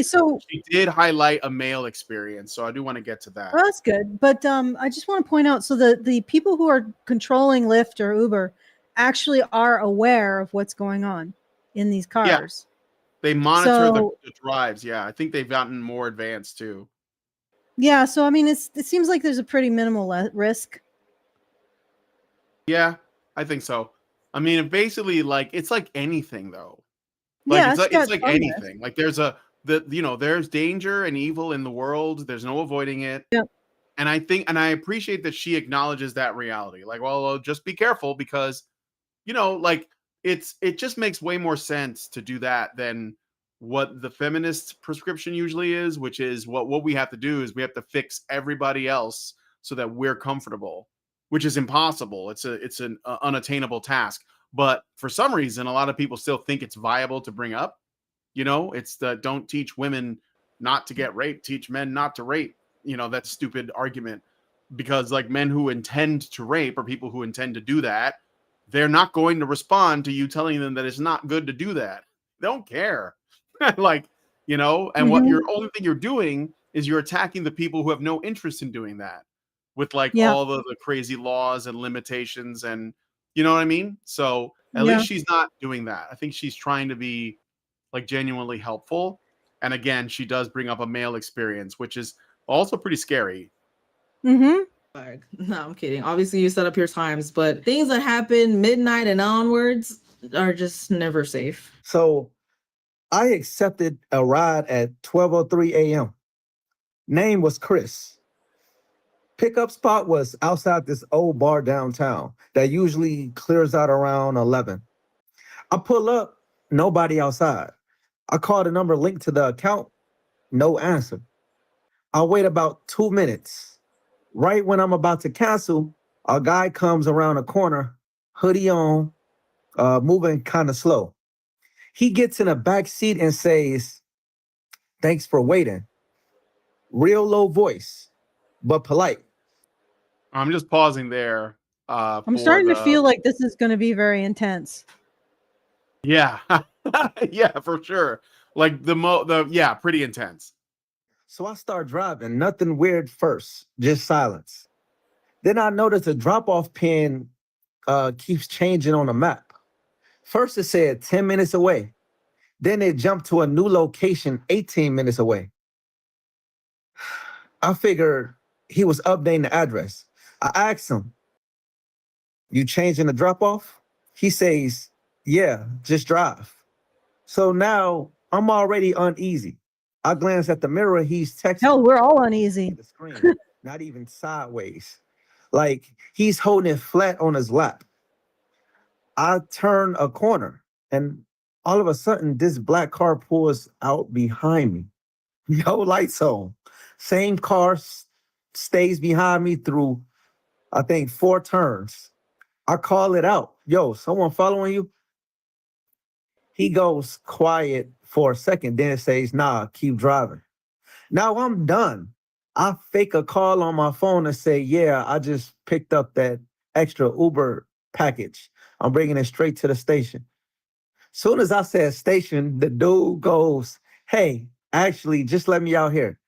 she did highlight a male experience. So I do want to get to that. Well, that's good. But I just want to point out, so the people who are controlling Lyft or Uber actually are aware of what's going on in these cars. Yeah. They monitor the drives. Yeah, I think they've gotten more advanced too. Yeah, so I mean, it seems like there's a pretty minimal risk. Yeah, I think so. I mean, basically, like it's like anything, though. Like Yeah, it's like anything. Like there's danger and evil in the world. There's no avoiding it. Yep. And I appreciate that she acknowledges that reality. Like, well, just be careful because, like it just makes way more sense to do that than what the feminist prescription usually is, which is what we have to do is we have to fix everybody else so that we're comfortable, which is impossible. It's an unattainable task. But for some reason, a lot of people still think it's viable to bring up. It's the don't teach women not to get raped, teach men not to rape. That stupid argument, because like men who intend to rape or people who intend to do that, they're not going to respond to you telling them that it's not good to do that. They don't care. And what your only thing you're doing is you're attacking the people who have no interest in doing that with all the crazy laws and limitations and you know what I mean? So at least she's not doing that. I think she's trying to be like genuinely helpful. And again, she does bring up a male experience, which is also pretty scary. Mm-hmm. No, I'm kidding. Obviously, you set up your times, but things that happen midnight and onwards are just never safe. So I accepted a ride at 12:03 a.m. Name was Chris. Pickup spot was outside this old bar downtown that usually clears out around 11. I pull up, nobody outside. I call the number linked to the account, no answer. I wait about 2 minutes. Right when I'm about to cancel, a guy comes around a corner, hoodie on, moving kind of slow. He gets in a back seat and says, "Thanks for waiting." Real low voice, but polite. I'm just pausing there. I'm starting to feel like this is going to be very intense. Yeah, yeah, for sure. Like yeah, pretty intense. So I start driving, nothing weird first, just silence. Then I notice the drop-off pin keeps changing on the map. First it said 10 minutes away. Then it jumped to a new location 18 minutes away. I figured he was updating the address. I asked him, "You changing the drop-off?" He says, "Yeah, just drive." So now I'm already uneasy. I glance at the mirror, he's texting. Hell, we're all uneasy. The screen, not even sideways. Like he's holding it flat on his lap. I turn a corner and all of a sudden this black car pulls out behind me. No lights on. Same car stays behind me through, I think, 4 turns. I call it out. "Yo, someone following you?" He goes quiet for a second, then says, "Nah, keep driving." Now I'm done. I fake a call on my phone and say, "Yeah, I just picked up that extra Uber package. I'm bringing it straight to the station." Soon as I said station, the dude goes, "Hey, actually, just let me out here.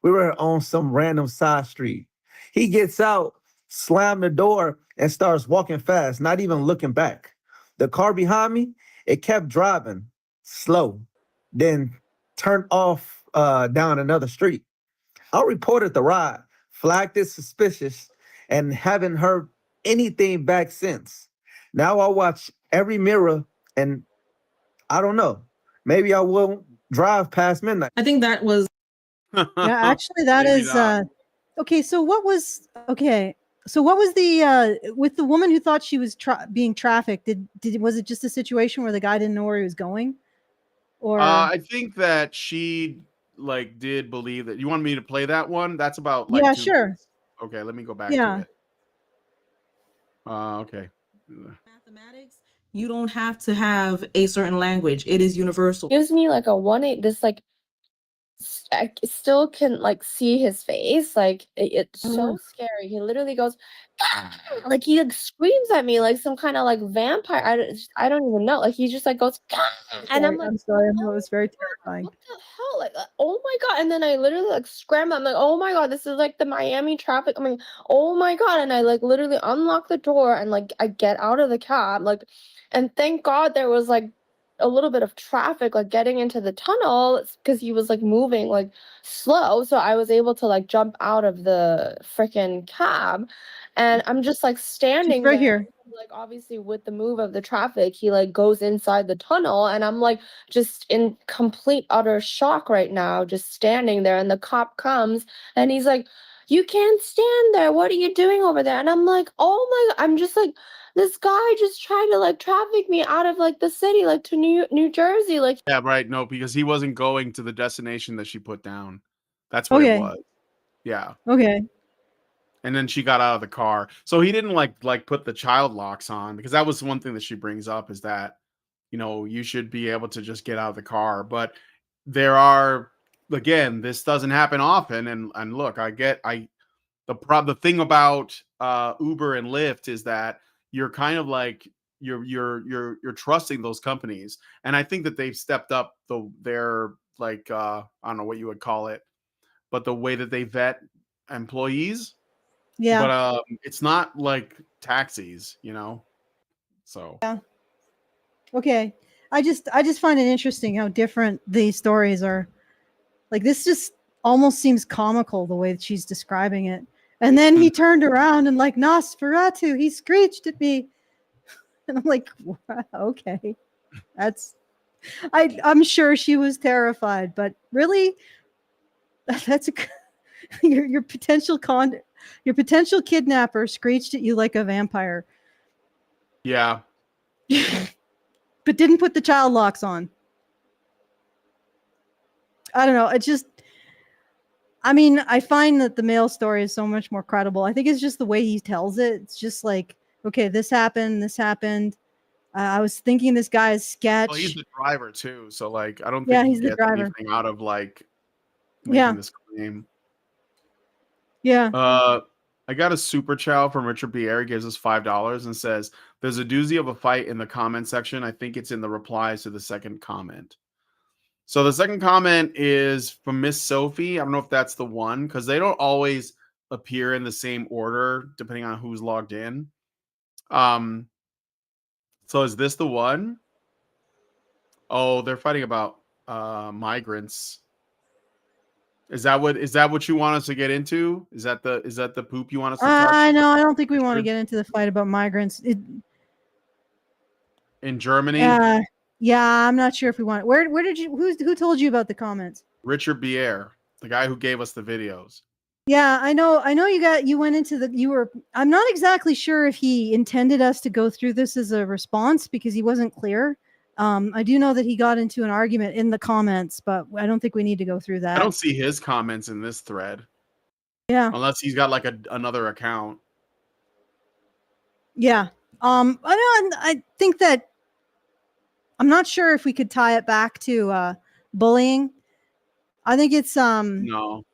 We were on some random side street." He gets out, slams the door, and starts walking fast, not even looking back. The car behind me, it kept driving slow, then turned off down another street. I reported the ride, flagged it suspicious, and haven't heard anything back since. Now I watch every mirror, and I don't know. Maybe I won't drive past midnight. I think that was. Yeah, actually, that Maybe is not. okay. So what was the with the woman who thought she was being trafficked? Was it just a situation where the guy didn't know where he was going, or I think that she like did believe that. You want me to play that one? That's about like yeah, 2 sure, minutes. Okay, let me go back yeah. to it. Okay. Mathematics, you don't have to have a certain language. It is universal. Gives me like a 1-8, this like I still can like see his face. Like it's so scary. He literally goes, "Ah!" Like he like screams at me like some kind of like vampire. I don't even know. Like he just like goes, "Ah!" And I'm like, I'm sorry, it was very terrifying. what the hell? Like, oh my God. And then I literally like scramble. I'm like, oh my God, this is like the Miami traffic. I mean, oh my God. And I like literally unlock the door and like I get out of the cab. Like, and thank God there was like a little bit of traffic like getting into the tunnel because he was like moving like slow. So I was able to like jump out of the freaking cab. And I'm just like standing right there. here. Like obviously with the move of the traffic, he like goes inside the tunnel and I'm like just in complete utter shock right now, just standing there. And the cop comes and he's like, "You can't stand there. What are you doing over there?" And I'm like, oh my God, I'm just like, this guy just tried to like traffic me out of like the city, like to New Jersey. Like, Yeah, right. No, because he wasn't going to the destination that she put down. That's what it was. Yeah. Okay. And then she got out of the car. So he didn't like put the child locks on, because that was one thing that she brings up, is that, you know, you should be able to just get out of the car. But there are, again, this doesn't happen often. And look, the thing about Uber and Lyft is that you're kind of like you're trusting those companies, and I think that they've stepped up their like I don't know what you would call it, but the way that they vet employees. Yeah. But it's not like taxis, you know. So yeah. Okay. I just find it interesting how different these stories are. Like this just almost seems comical the way that she's describing it. And then he turned around and like Nosferatu, he screeched at me. And I'm like, wow, okay. I'm sure she was terrified, but really, that's your potential kidnapper screeched at you like a vampire. Yeah. But didn't put the child locks on. I don't know. I find that the male story is so much more credible. I think it's just the way he tells it. It's just like, okay, this happened. I was thinking this guy's sketch. Well, he's the driver too, so like I don't Yeah, think he he's the gets driver. anything out of like Yeah. making this claim. Yeah. I got a super chow from Richard Bier. He gives us $5 and says, "There's a doozy of a fight in the comment section. I think it's in the replies to the second comment." So the second comment is from Miss Sophie. I don't know if that's the one because they don't always appear in the same order depending on who's logged in. So is this the one? Oh, they're fighting about migrants. Is that what you want us to get into? Is that the poop you want us to touch? No, I don't think we want to get into the fight about migrants. In Germany? Yeah, I'm not sure if we want it. Where did you who told you about the comments? Richard Bier, the guy who gave us the videos. Yeah, I know you went into I'm not exactly sure if he intended us to go through this as a response because he wasn't clear. I do know that he got into an argument in the comments, but I don't think we need to go through that. I don't see his comments in this thread. Yeah. Unless he's got like another account. Yeah. I think that I'm not sure if we could tie it back to bullying. I think it's No.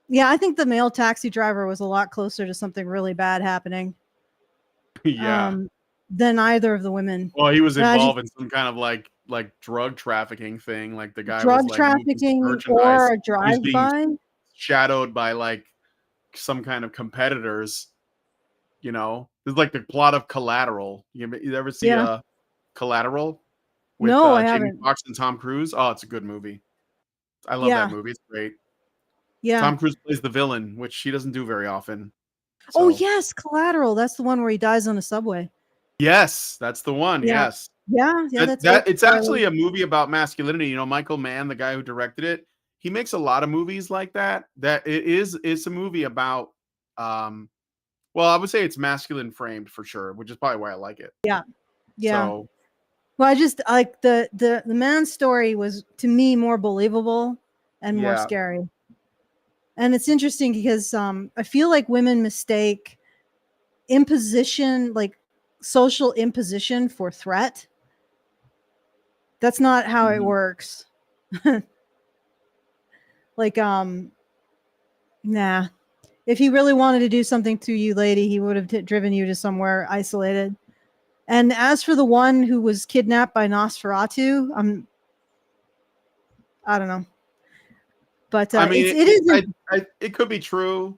Yeah, I think the male taxi driver was a lot closer to something really bad happening. Yeah. Than either of the women. Well, he was involved in some kind of like drug trafficking thing. Like the guy drug was like trafficking merchandise. or a He was drive-by. being shadowed by like some kind of competitors. You know, it's like the plot of Collateral. You ever see Collateral? With, no, I Jamie haven't. Foxx and Tom Cruise. Oh, it's a good movie. I love Yeah. that movie. It's great. Yeah. Tom Cruise plays the villain, which he doesn't do very often. Oh So- yes, Collateral. That's the one where he dies on a subway. Yes, that's the one. Yeah. Yes. Yeah, That it's actually a movie about masculinity. You know, Michael Mann, the guy who directed it, he makes a lot of movies like that. It's a movie about well, I would say it's masculine framed for sure, which is probably why I like it. Yeah. Yeah. So, Well, I just like the man's story was to me more believable and more Yeah. scary. And it's interesting because I feel like women mistake imposition, like social imposition, for threat. That's not how it works. Like nah. If he really wanted to do something to you, lady, he would have driven you to somewhere isolated. And as for the one who was kidnapped by Nosferatu, I don't know. But I mean, it could be true.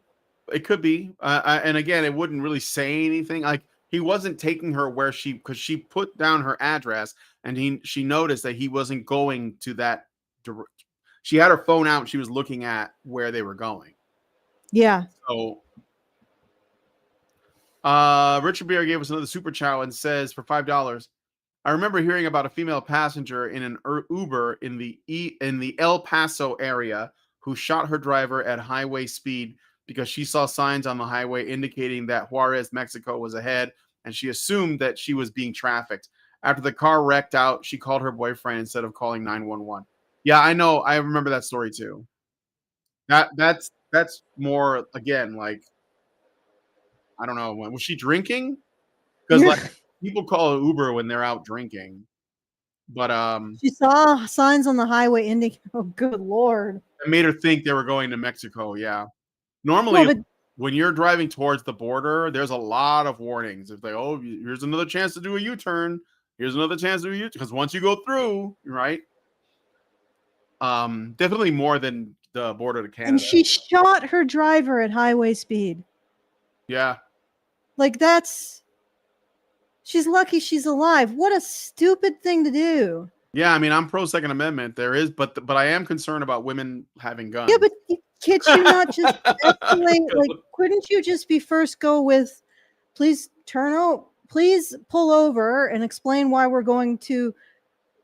It could be. And again, it wouldn't really say anything. Like he wasn't taking her where because she put down her address and she noticed that he wasn't going to that. She had her phone out and she was looking at where they were going. Yeah. So, Richard Bier gave us another super chow and says for $5, I remember hearing about a female passenger in an Uber in the El Paso area who shot her driver at highway speed because she saw signs on the highway indicating that Juarez, Mexico was ahead, and she assumed that she was being trafficked. After the car wrecked out, she called her boyfriend instead of calling 911. Yeah, I know. I remember that story too. That's more, again, like, I don't know. Was she drinking? Because like people call Uber when they're out drinking. But she saw signs on the highway indicating. Oh, good lord! It made her think they were going to Mexico. Yeah. Normally, Well, but- when you're driving towards the border, there's a lot of warnings. It's like, oh, here's another chance to do a U-turn. Here's another chance to do a U-turn. Because once you go through, right? Definitely more than the border to Canada. And she shot her driver at highway speed. Yeah. Like she's lucky she's alive. What a stupid thing to do. Yeah, I mean, I'm pro Second Amendment. There is, but I am concerned about women having guns. Yeah, but you could you not just escalate? Like, couldn't you just be first go with, please please pull over and explain why we're going to,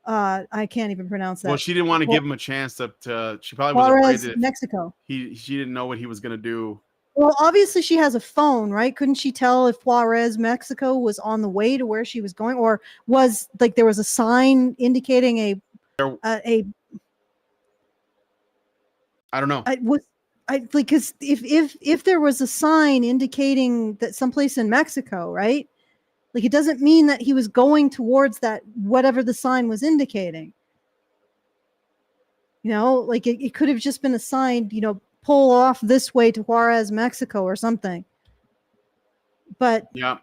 I can't even pronounce that. Well, she didn't want to give him a chance to she probably was afraid Juarez, that Mexico. she didn't know what he was going to do. Well, obviously she has a phone, right? Couldn't she tell if Juarez, Mexico was on the way to where she was going, or was like there was a sign indicating a I don't know. Because if there was a sign indicating that someplace in Mexico, right? Like it doesn't mean that he was going towards that, whatever the sign was indicating. You know, like it could have just been a sign, you know, pull off this way to Juarez, Mexico or something. But yeah,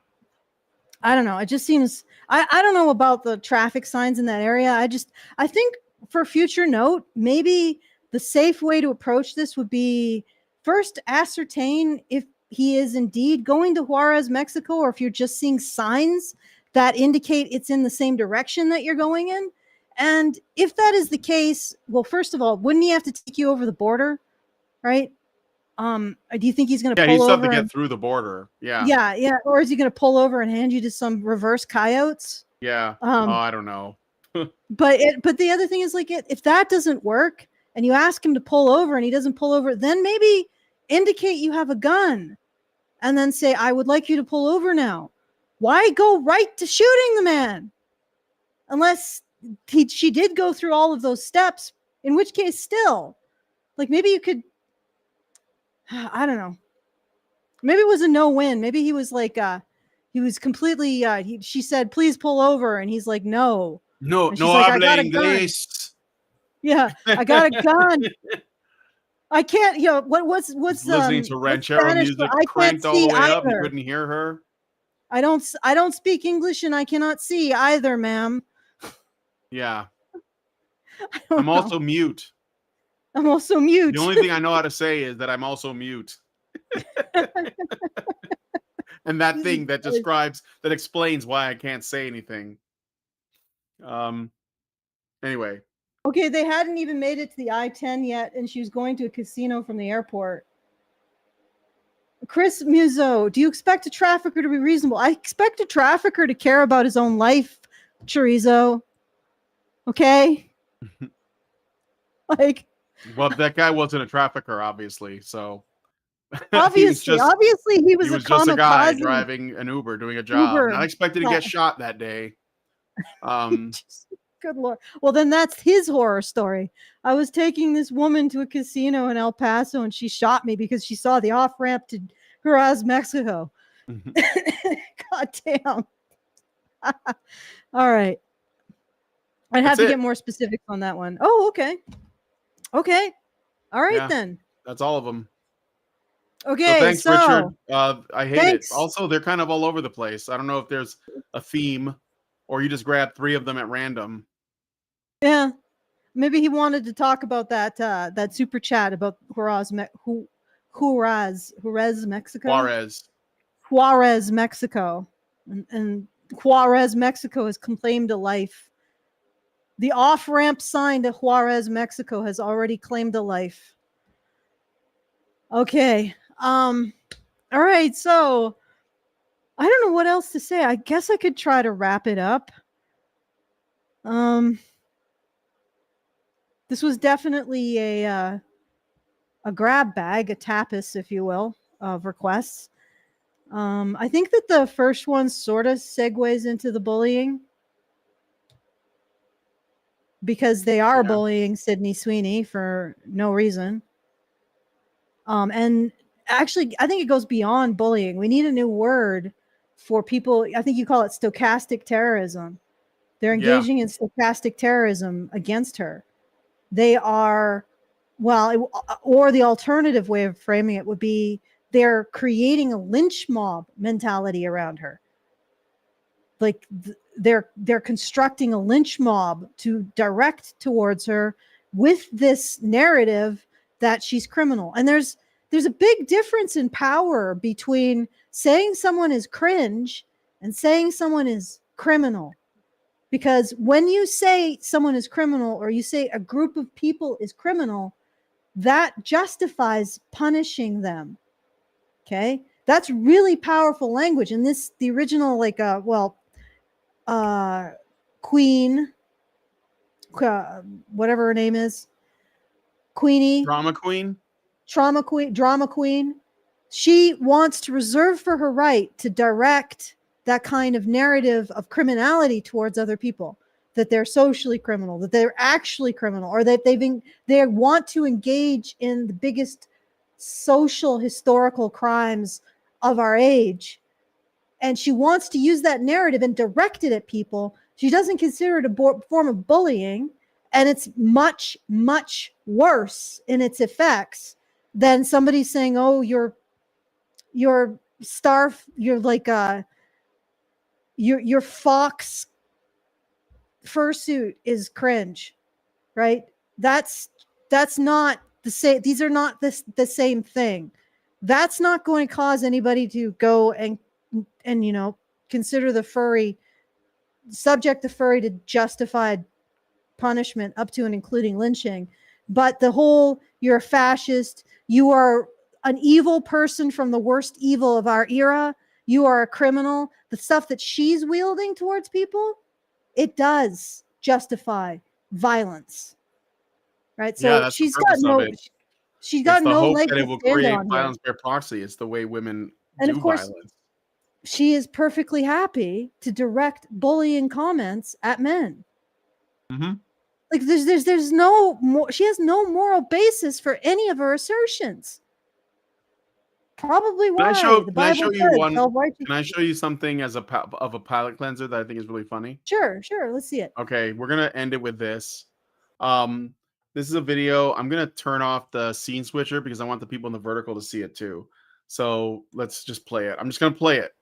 I don't know. It just seems, I don't know about the traffic signs in that area. I think for future note, maybe the safe way to approach this would be first ascertain if he is indeed going to Juarez, Mexico, or if you're just seeing signs that indicate it's in the same direction that you're going in. And if that is the case, well, first of all, wouldn't he have to take you over the border? Right? Do you think he's going to pull he still over? have to get through the border. Yeah. Yeah. Or is he going to pull over and hand you to some reverse coyotes? Yeah. I don't know. But the other thing is, like, if that doesn't work and you ask him to pull over and he doesn't pull over, then maybe indicate you have a gun and then say, I would like you to pull over now. Why go right to shooting the man? Unless she did go through all of those steps, in which case still, like, maybe you could, I don't know. Maybe it was a no-win. Maybe he was like, he was completely, she said, please pull over. And he's like, no. No, and no like, habla inglés. Yeah, I got a gun. I can't, you know, what's listening to ranchero music cranked all the way up. You couldn't hear her. I don't speak English and I cannot see either, ma'am. Yeah. I'm also mute. I'm also mute. The only thing I know how to say is that I'm also mute. And that thing that explains why I can't say anything. Anyway. Okay, they hadn't even made it to the I-10 yet, and she was going to a casino from the airport. Chris Muzo, do you expect a trafficker to be reasonable? I expect a trafficker to care about his own life, chorizo. Okay? Like, well, that guy wasn't a trafficker, obviously, so obviously he was a just a guy driving an Uber, doing a job. Uber. Not expected to get shot that day. Good Lord. Well, then that's his horror story. I was taking this woman to a casino in El Paso and she shot me because she saw the off-ramp to Juarez, Mexico. God damn. All right. I'd have to get more specifics on that one. Oh, okay. Okay. All right, then. That's all of them. Okay, thanks, so, Richard. I hate it. Also, they're kind of all over the place. I don't know if there's a theme or you just grab 3 of them at random. Yeah. Maybe he wanted to talk about that super chat about Juarez, Mexico. Juarez, Mexico. And Juarez, Mexico has claimed a life. The off-ramp sign to Juarez, Mexico has already claimed a life. Okay. All right, so I don't know what else to say. I guess I could try to wrap it up. This was definitely a grab bag, a tapas, if you will, of requests. I think that the first one sort of segues into the bullying because they are bullying Sydney Sweeney for no reason. And actually, I think it goes beyond bullying. We need a new word for people. I think you call it stochastic terrorism. They're engaging in stochastic terrorism against her. They are, well, or the alternative way of framing it would be they're creating a lynch mob mentality around her. Like they're constructing a lynch mob to direct towards her with this narrative that she's criminal. And there's a big difference in power between saying someone is cringe and saying someone is criminal. Because when you say someone is criminal or you say a group of people is criminal, that justifies punishing them. Okay, that's really powerful language. And the original, like, Queen, whatever her name is, Queenie, Drama queen. drama queen. She wants to reserve for her right to direct that kind of narrative of criminality towards other people, that they're socially criminal, that they're actually criminal, or that they want to engage in the biggest social historical crimes of our age. And she wants to use that narrative and direct it at people. She doesn't consider it a form of bullying, and it's much, much worse in its effects than somebody saying, oh, you're like your fox fursuit is cringe, right? That's not the same. These are not the same thing. That's not going to cause anybody to go and consider subject the furry to justified punishment up to and including lynching. But the whole, you're a fascist, you are an evil person from the worst evil of our era, you are a criminal, the stuff that she's wielding towards people, it does justify violence, right? So that's she's the got purpose of no it. she's got It's the no hope leg that to it will stand create on here. violence by proxy. It's the way women And do of course, violence. she is perfectly happy to direct bullying comments at men. Mm-hmm. Like there's no more. She has no moral basis for any of her assertions. Probably why the Bible Can I show you something as a palate cleanser that I think is really funny? Sure. Let's see it. Okay, we're gonna end it with this. This is a video. I'm gonna turn off the scene switcher because I want the people in the vertical to see it too. So let's just play it. I'm just gonna play it.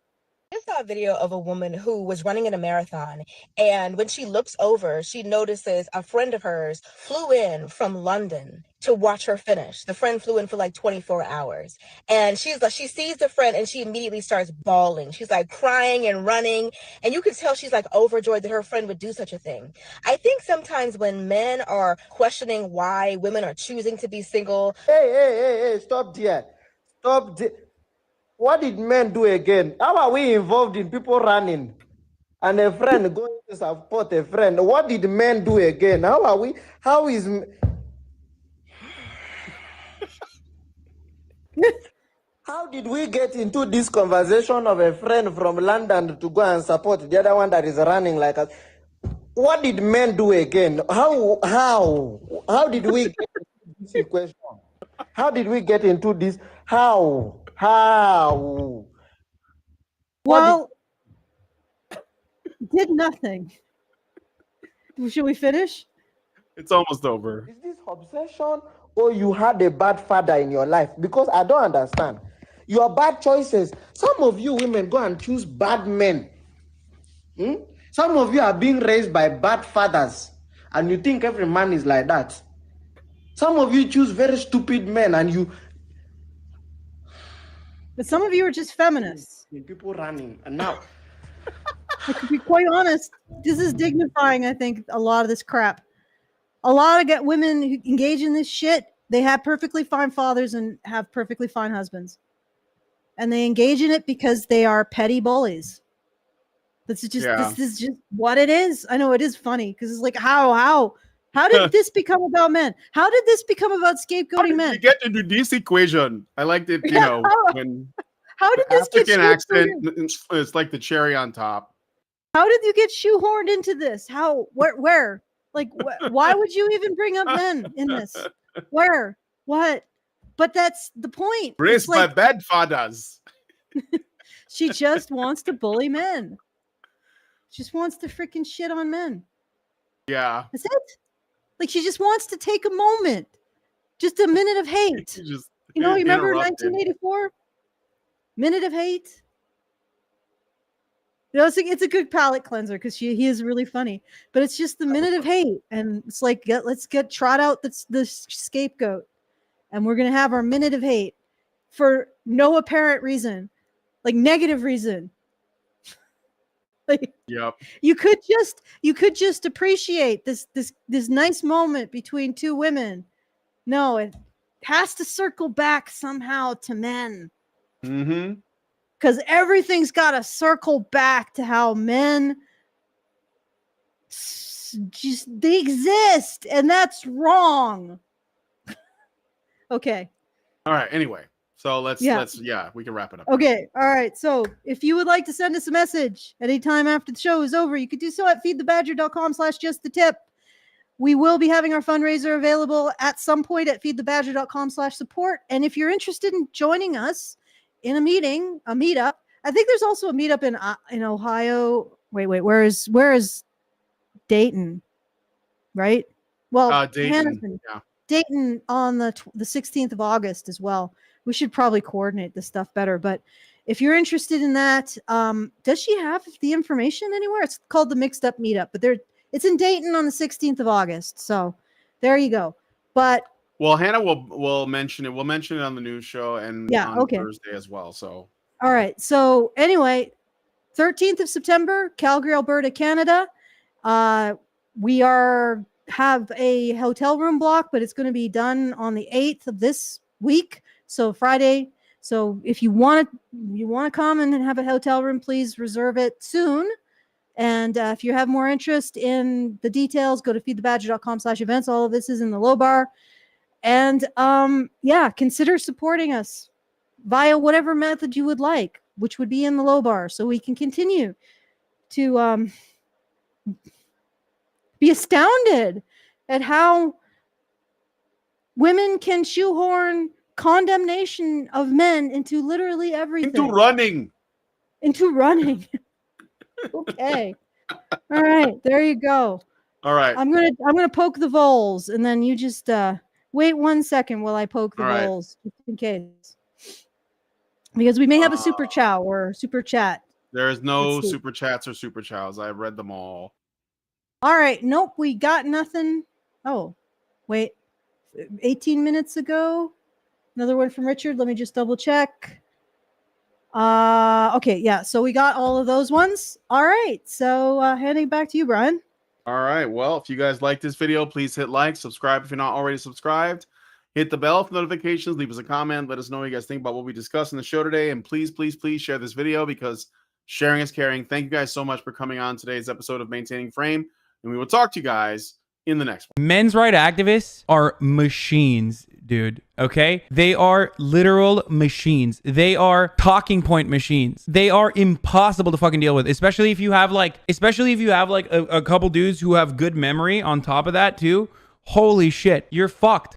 I saw a video of a woman who was running in a marathon, and when she looks over, she notices a friend of hers flew in from London to watch her finish. The friend flew in for like 24 hours, and she sees the friend and she immediately starts bawling. She's like crying and running, and you can tell she's like overjoyed that her friend would do such a thing. I think sometimes when men are questioning why women are choosing to be single, Hey, stop there. Stop there. What did men do again? How are we involved in people running and a friend going to support a friend? What did men do again? How did we get into this conversation of a friend from London to go and support the other one that is running like us? What did men do again? How did we get into this question? How did we get into this? How? Well, did nothing. Should we finish? It's almost over. Is this obsession or you had a bad father in your life? Because I don't understand. Your bad choices. Some of you women go and choose bad men. Some of you are being raised by bad fathers and you think every man is like that. Some of you choose very stupid men and you... But some of you are just feminists. People running. And now... To be quite honest, this is dignifying, I think, a lot of this crap. A lot of women who engage in this shit, they have perfectly fine fathers and have perfectly fine husbands. And they engage in it because they are petty bullies. This is just what it is. I know it is funny because it's like, how did this become about men? How did this become about scapegoating men? You get into this equation. I liked it, when how did this African get accent, it's like the cherry on top. How did you get shoehorned into this? How? Where? Like, why would you even bring up men in this? Where? What? But that's the point. Raised by bad fathers. She just wants to bully men. Just wants to freaking shit on men. Yeah. That's it. Like, she just wants to take a moment. Just a minute of hate. You remember 1984? Minute of hate. It's a good palate cleanser because he is really funny. But it's just the minute of hate. And it's like, let's trot out the scapegoat. And we're going to have our minute of hate for no apparent reason. Like, negative reason. Like, yep. You could just appreciate this nice moment between two women. No, has to circle back somehow to men. Mm-hmm. Because everything's got to circle back to how men they exist, and that's wrong. Okay. All right. Anyway, so let's we can wrap it up. Okay. All right. So if you would like to send us a message anytime after the show is over, you could do so at feedthebadger.com/justthetip. We will be having our fundraiser available at some point at feedthebadger.com/support. And if you're interested in joining us in a meetup, I think there's also a meetup in Ohio. Wait, where is Dayton? Right? Well, Dayton. Yeah. Dayton on the 16th of August as well. We should probably coordinate this stuff better. But if you're interested in that, does she have the information anywhere? It's called the Mixed Up Meetup, but it's in Dayton on the 16th of August. So there you go. But Hannah will mention it. We'll mention it on the news show and on Thursday as well. So all right. So anyway, 13th of September, Calgary, Alberta, Canada. We have a hotel room block, but it's going to be done on the 8th of this week. So Friday. So if you want to come and have a hotel room, please reserve it soon. And if you have more interest in the details, go to feedthebadger.com/events. All of this is in the low bar. And consider supporting us via whatever method you would like, which would be in the low bar, so we can continue to be astounded at how women can shoehorn condemnation of men into literally everything. Into running. Okay. All right. There you go. All right. I'm gonna poke the voles, and then you just wait 1 second while I poke the voles, just in case, because we may have a super chow or super chat. There is no super chats or super chows. I've read them all. All right. Nope. We got nothing. Oh, wait. 18 minutes ago. Another one from Richard. Let me just double check. Okay. Yeah. So we got all of those ones. All right. So handing back to you, Brian. All right. Well, if you guys like this video, please hit like, subscribe if you're not already subscribed. Hit the bell for notifications. Leave us a comment. Let us know what you guys think about what we discussed in the show today. And please, please, please share this video, because sharing is caring. Thank you guys so much for coming on today's episode of Maintaining Frame. And we will talk to you guys in the next one. Men's rights activists are machines, dude. Okay? They are literal machines. They are talking point machines. They are impossible to fucking deal with, especially if you have like a couple dudes who have good memory on top of that too. Holy shit, you're fucked.